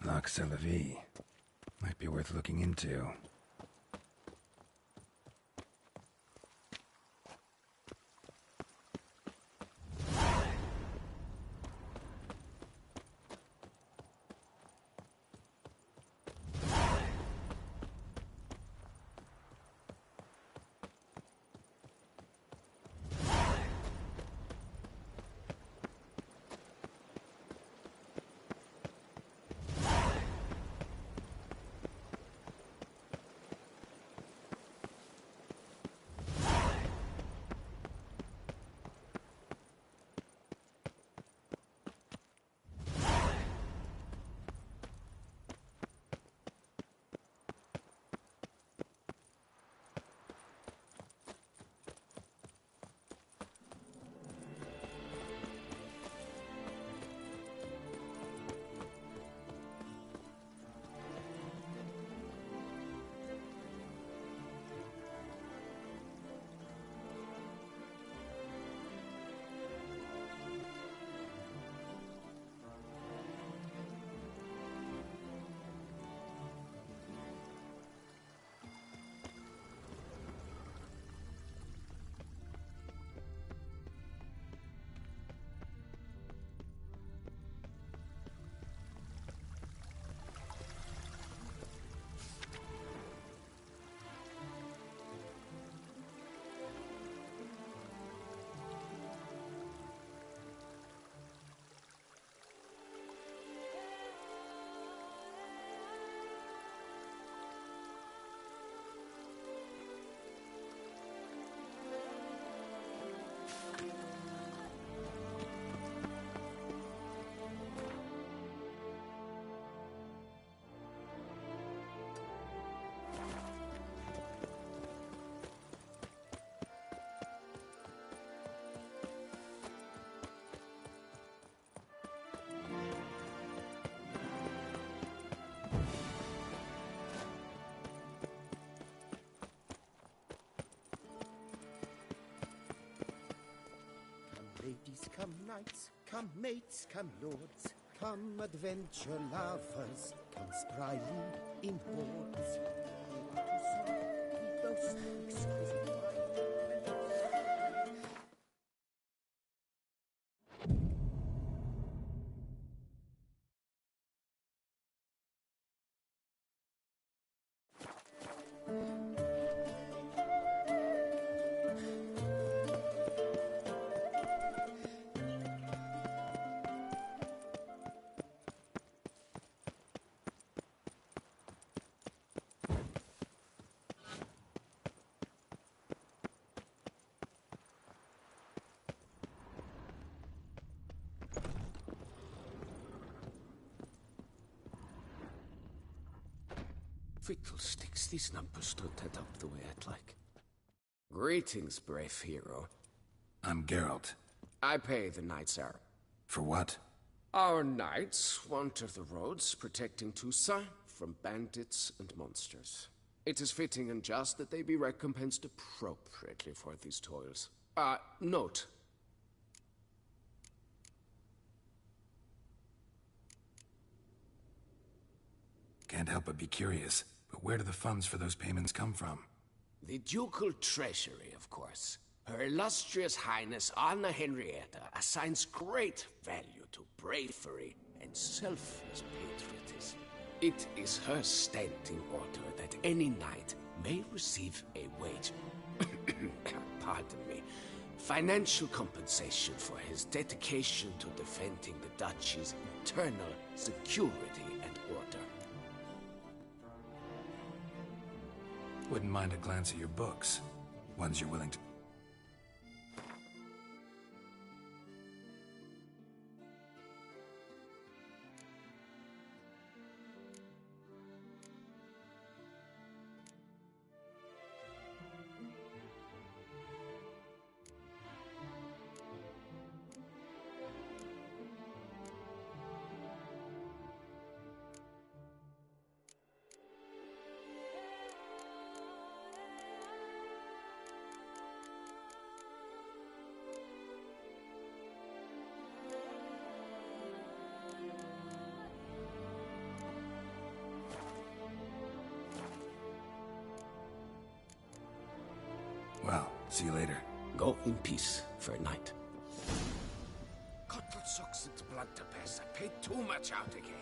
Loch Selavi. Might be worth looking into. Ladies, come knights, come mates, come lords, come adventure lovers, come spryly in hordes. To boast exquisite wine. Fiddlesticks, these numbers don't add up the way I'd like. Greetings, brave hero. I'm Geralt. I pay the knights our... For what? Our knights wander the roads, protecting Toussaint from bandits and monsters. It is fitting and just that they be recompensed appropriately for these toils. Note. Can't help but be curious, but where do the funds for those payments come from? The ducal treasury, of course. Her illustrious highness Anna Henrietta assigns great value to bravery and selfless patriotism. It is her standing order that any knight may receive a wage, pardon me, financial compensation for his dedication to defending the duchy's internal security and order. Wouldn't mind a glance at your books. Ones you're willing to... Well, see you later. Go in peace for a night. Gott sucks its blood to pass. I paid too much out again.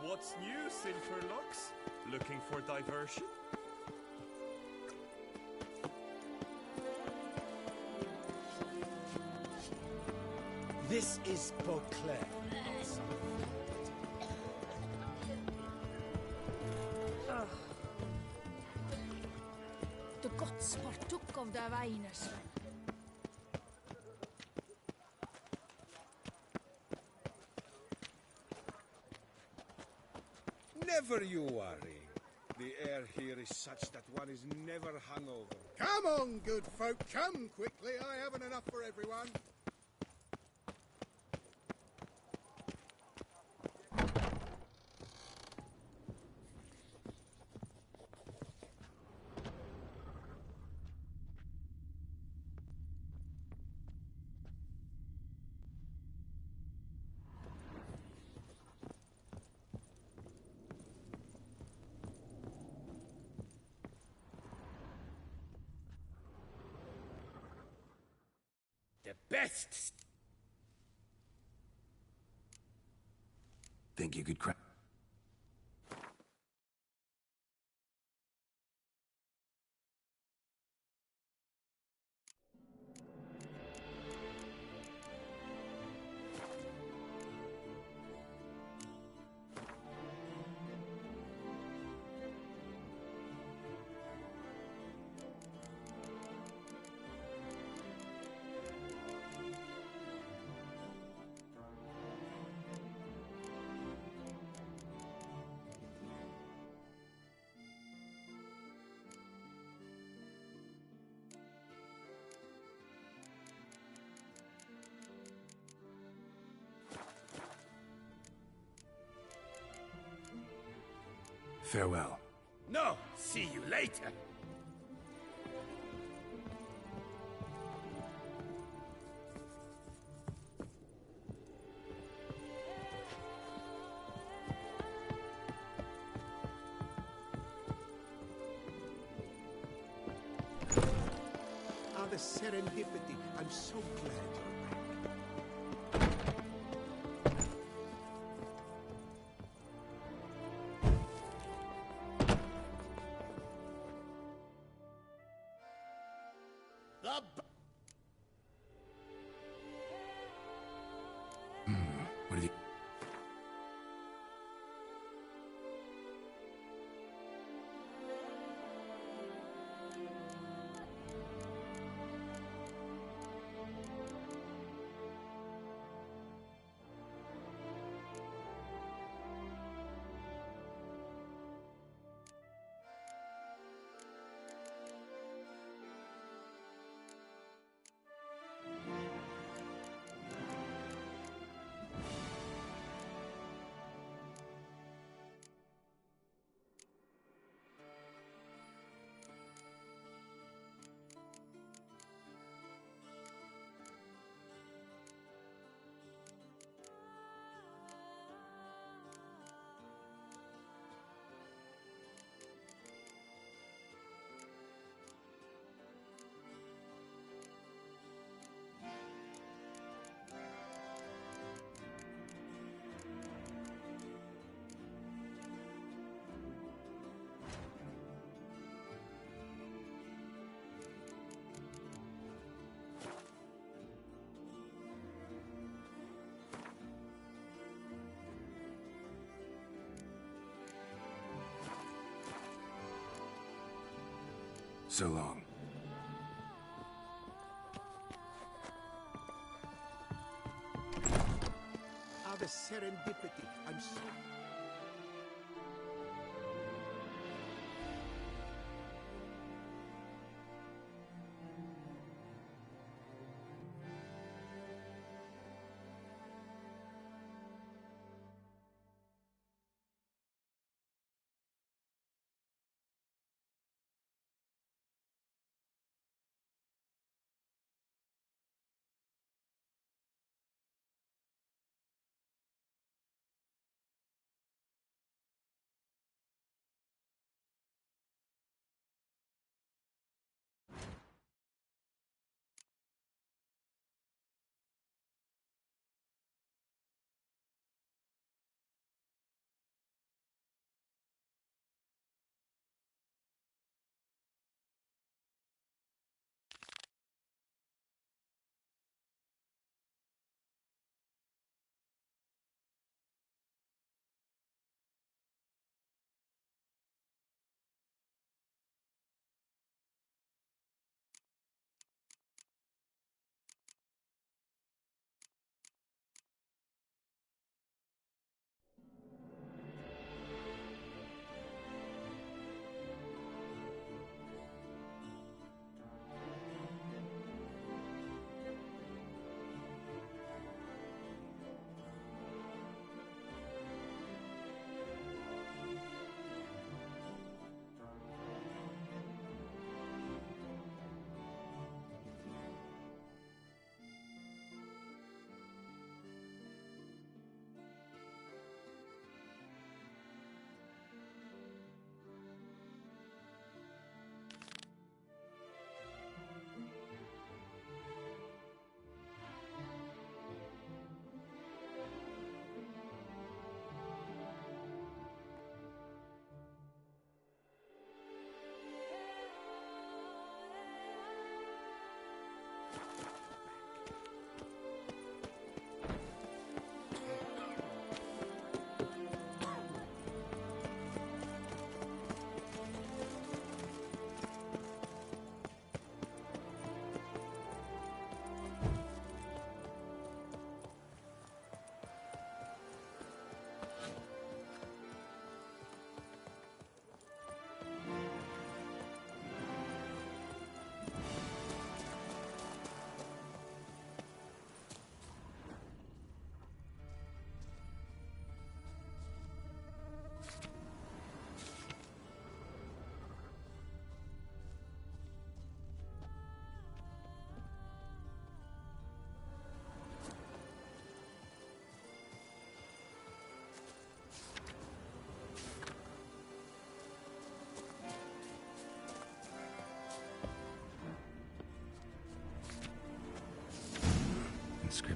What's new, Silverlocks? Looking for diversion? This is Beauclair. De gods partook of de wijners. Never you worry. The air here is such that one is never hungover. Come on, good folk, come quickly. I haven't enough for everyone. the best. Think you could crack? Farewell. No, see you later. Ah, the serendipity. I'm so glad you're back. What did you... So long. Ah, the serendipity. I'm so...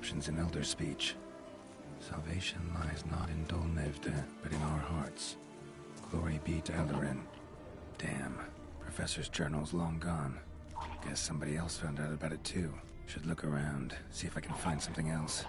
inscriptions in Elder speech. Salvation lies not in Dolnevde, but in our hearts. Glory be to Eldarin. Damn, Professor's journal's long gone. Guess somebody else found out about it too. Should look around, see if I can find something else.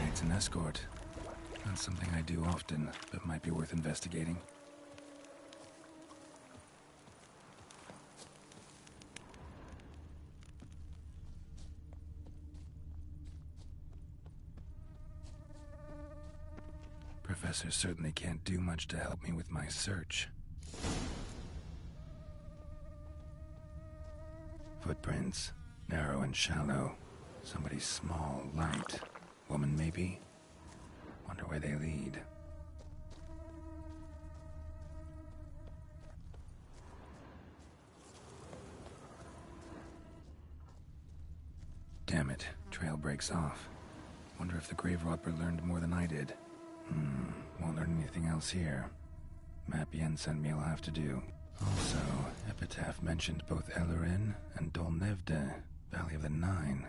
It's an escort. Not something I do often, but might be worth investigating. Professor certainly can't do much to help me with my search. Footprints, narrow and shallow. Somebody small, light. Woman, maybe? Wonder where they lead. Damn it, trail breaks off. Wonder if the grave robber learned more than I did. Won't learn anything else here. Map Yen sent me will have to do. Also, Epitaph mentioned both Eldarin and Dolnevde, Valley of the Nine.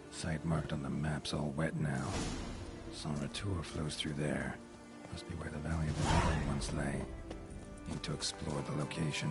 Site marked on the map's all wet now. Sans Retour flows through there. Must be where the Valley of the Nine once lay. Need to explore the location.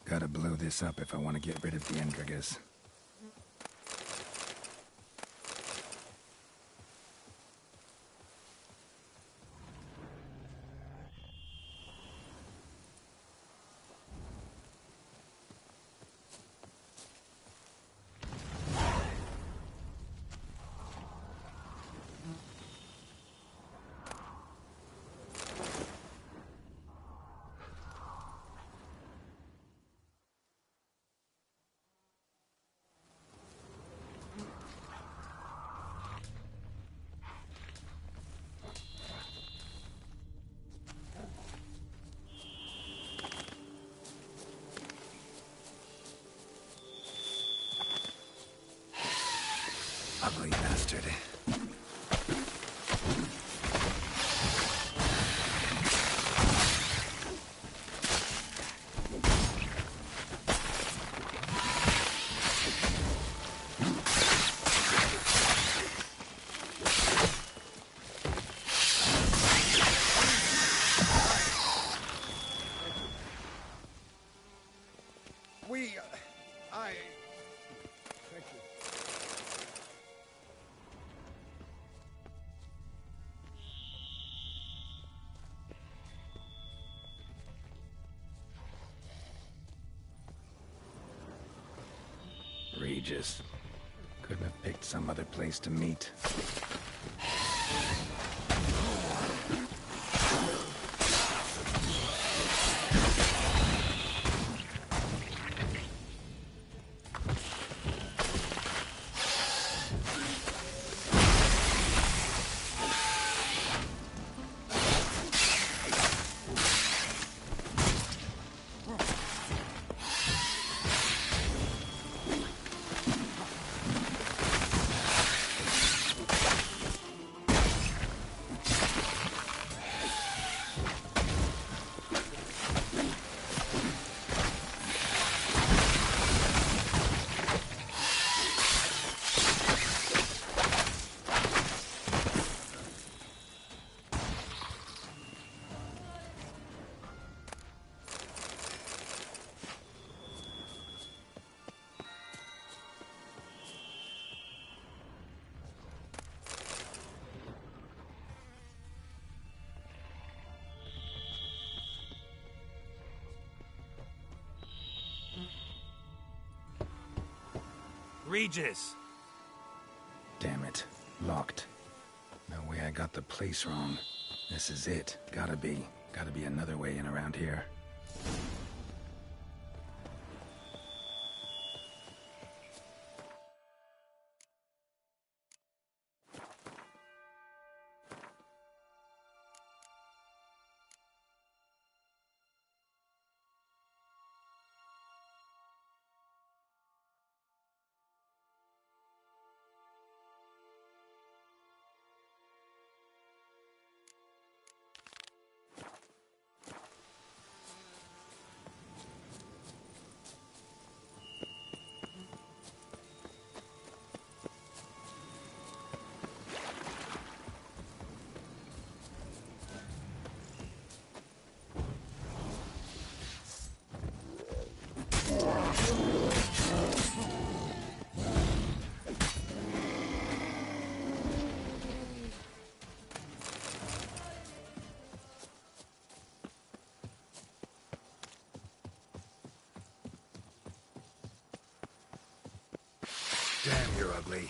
Gotta blow this up if I want to get rid of the Endrigas. Ugly bastard. Thank you. Regis. Couldn't have picked some other place to meet. Regis! Damn it. Locked. No way I got the place wrong. This is it. Gotta be. Gotta be another way in around here. Damn, you're ugly.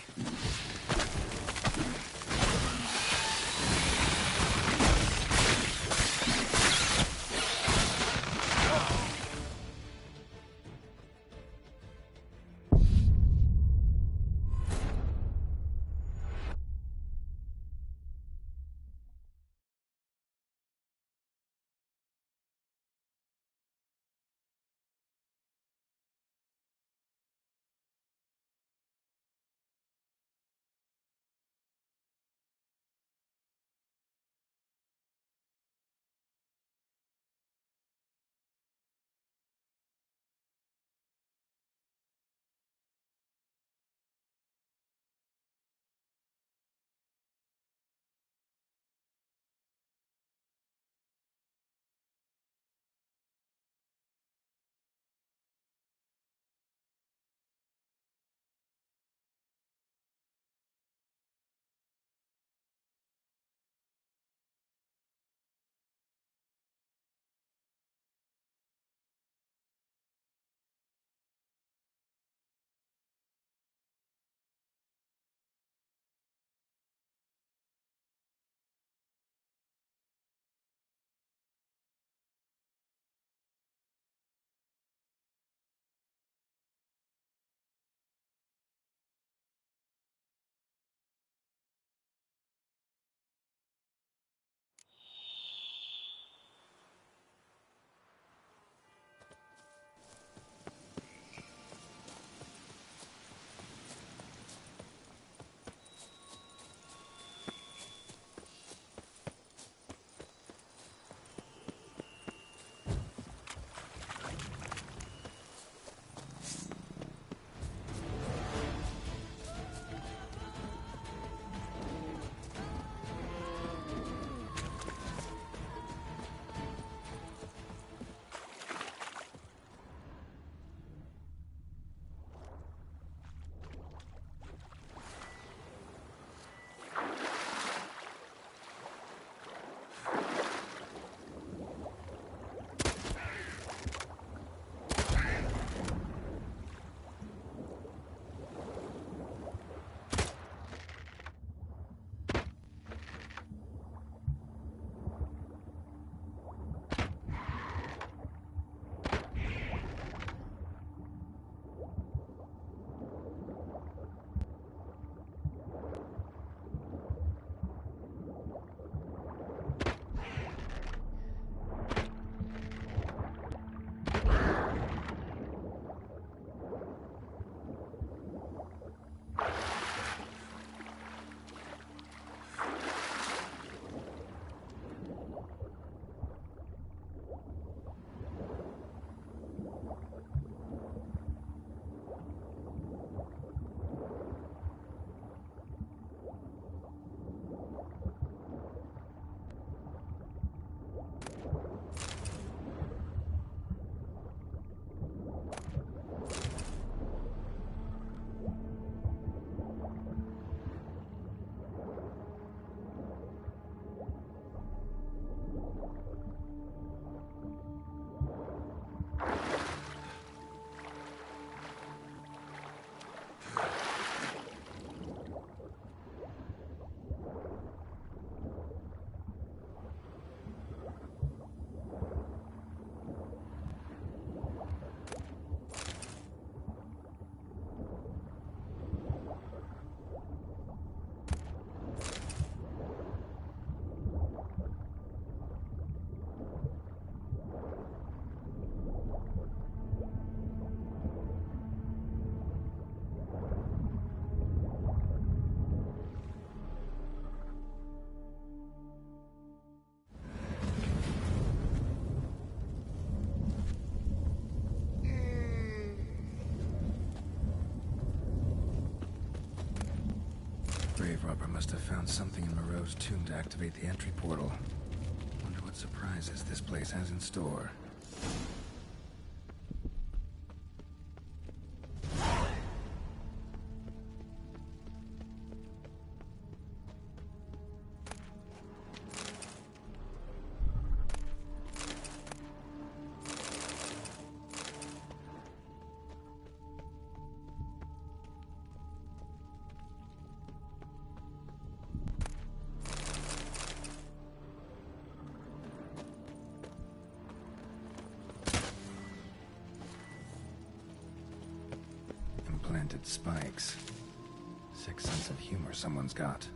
must have found something in Moreau's tomb to activate the entry portal. Wonder what surprises this place has in store. Implanted spikes. Sick sense of humor someone's got.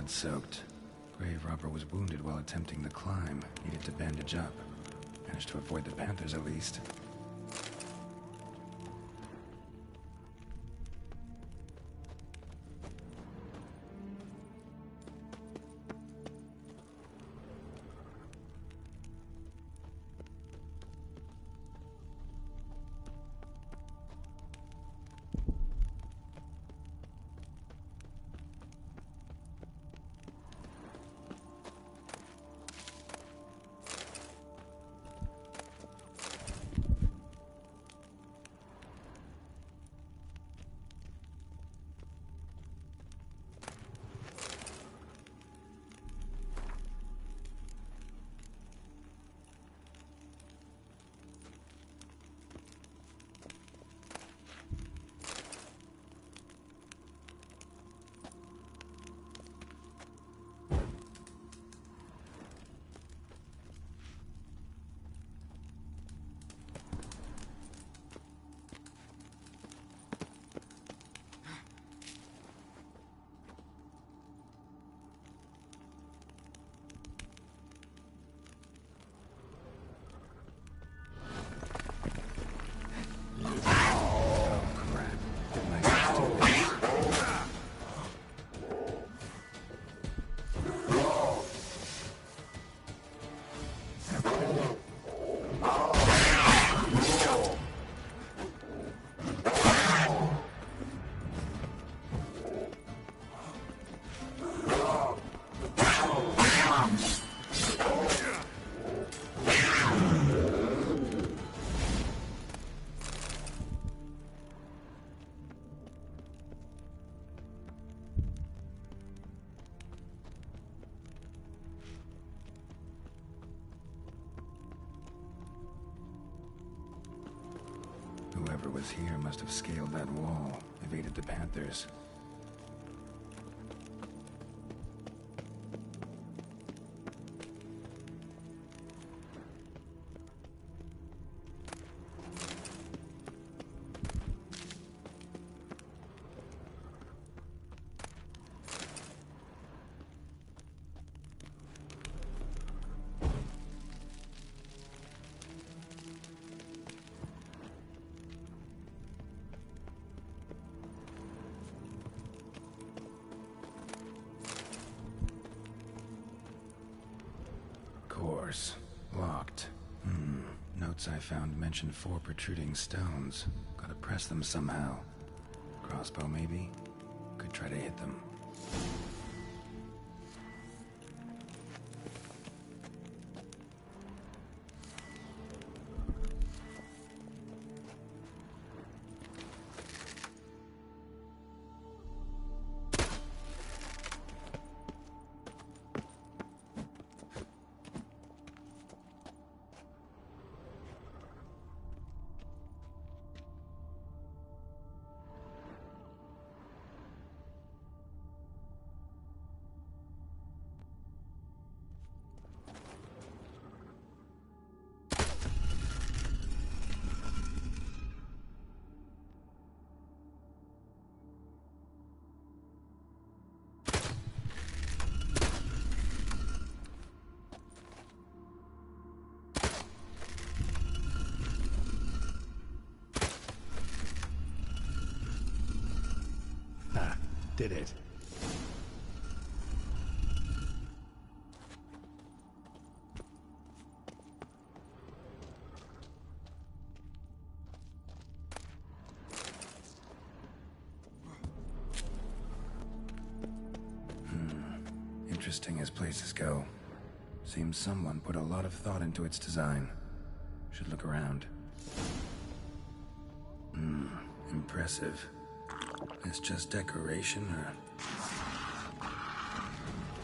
blood-soaked. Grave robber was wounded while attempting the climb. Needed to bandage up. Managed to avoid the panthers, at least. Whoever was here must have scaled that wall, evaded the panthers. Locked. Notes I found mention 4 protruding stones. Gotta press them somehow. Crossbow, maybe? Could try to hit them. Did it. Interesting as places go. Seems someone put a lot of thought into its design. Should look around. Impressive. It's just decoration, or...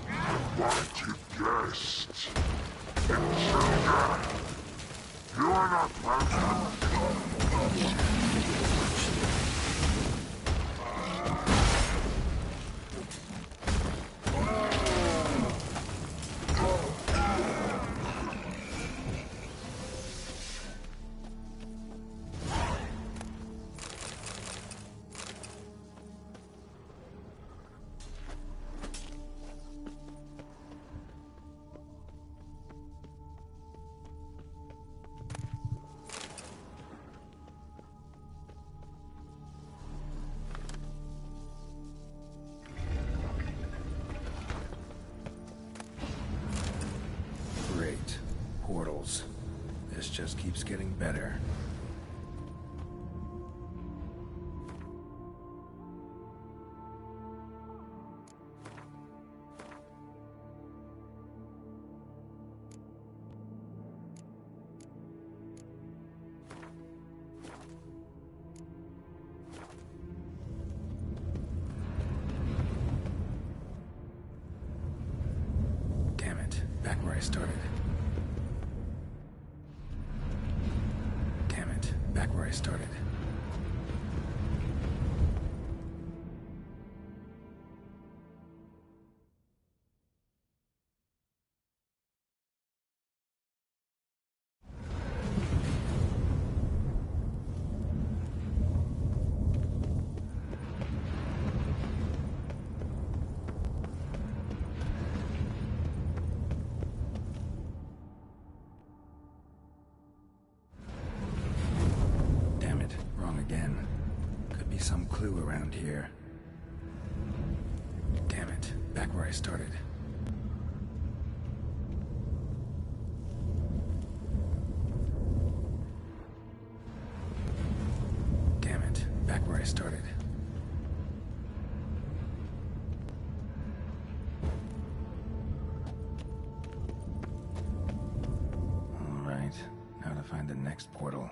Invited guest. Intruder. You are not welcome. just keeps getting better. Damn it, back where I started. Damn it, back where I started. Damn it, wrong again. Could be some clue around here. Damn it, back where I started. Damn it, back where I started. Alright, now to find the next portal.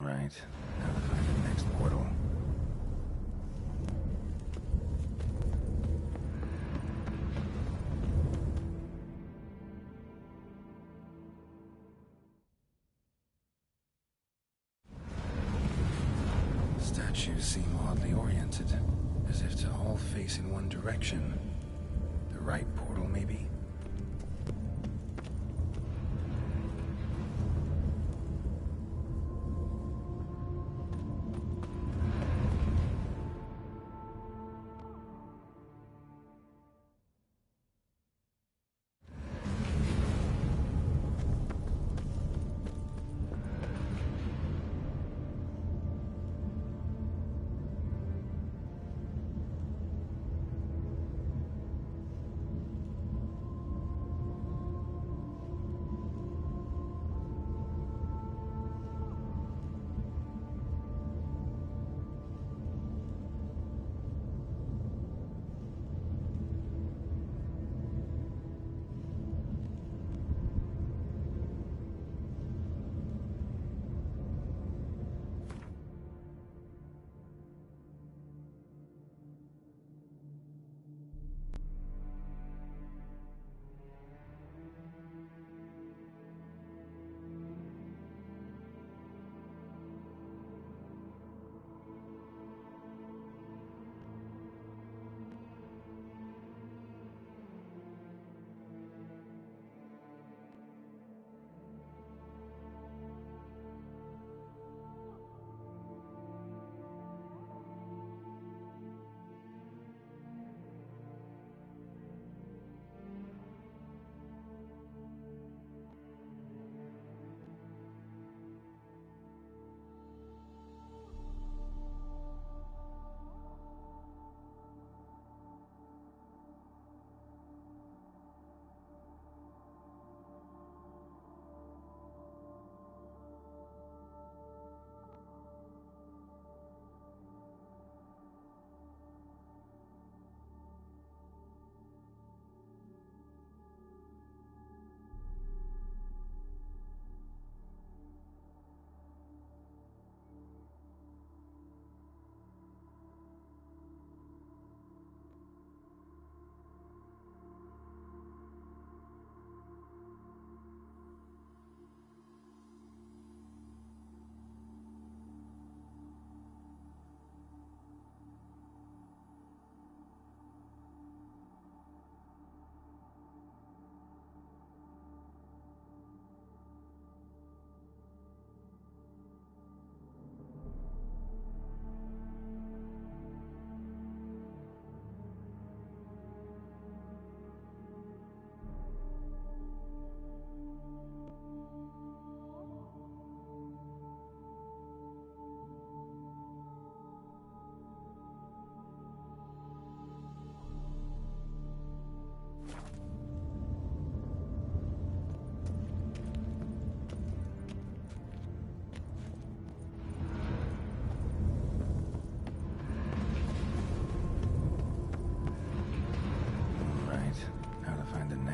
Right, now to find the next portal. Statues seem oddly oriented, as if to all face in one direction. The right portal, maybe?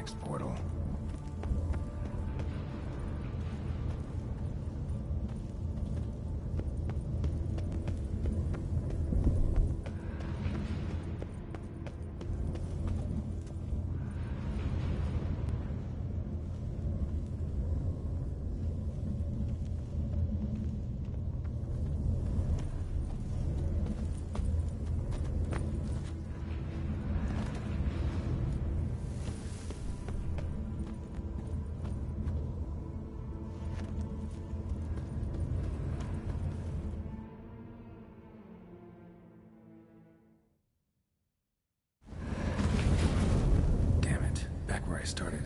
next portal. Where I started.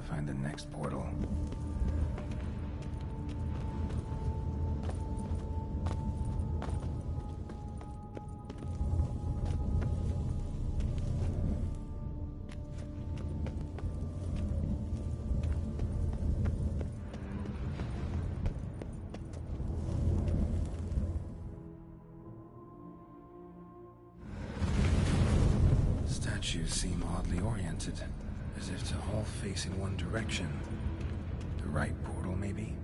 Find the next portal. Statues seem oddly oriented, as if to all face in one direction. The right portal, maybe?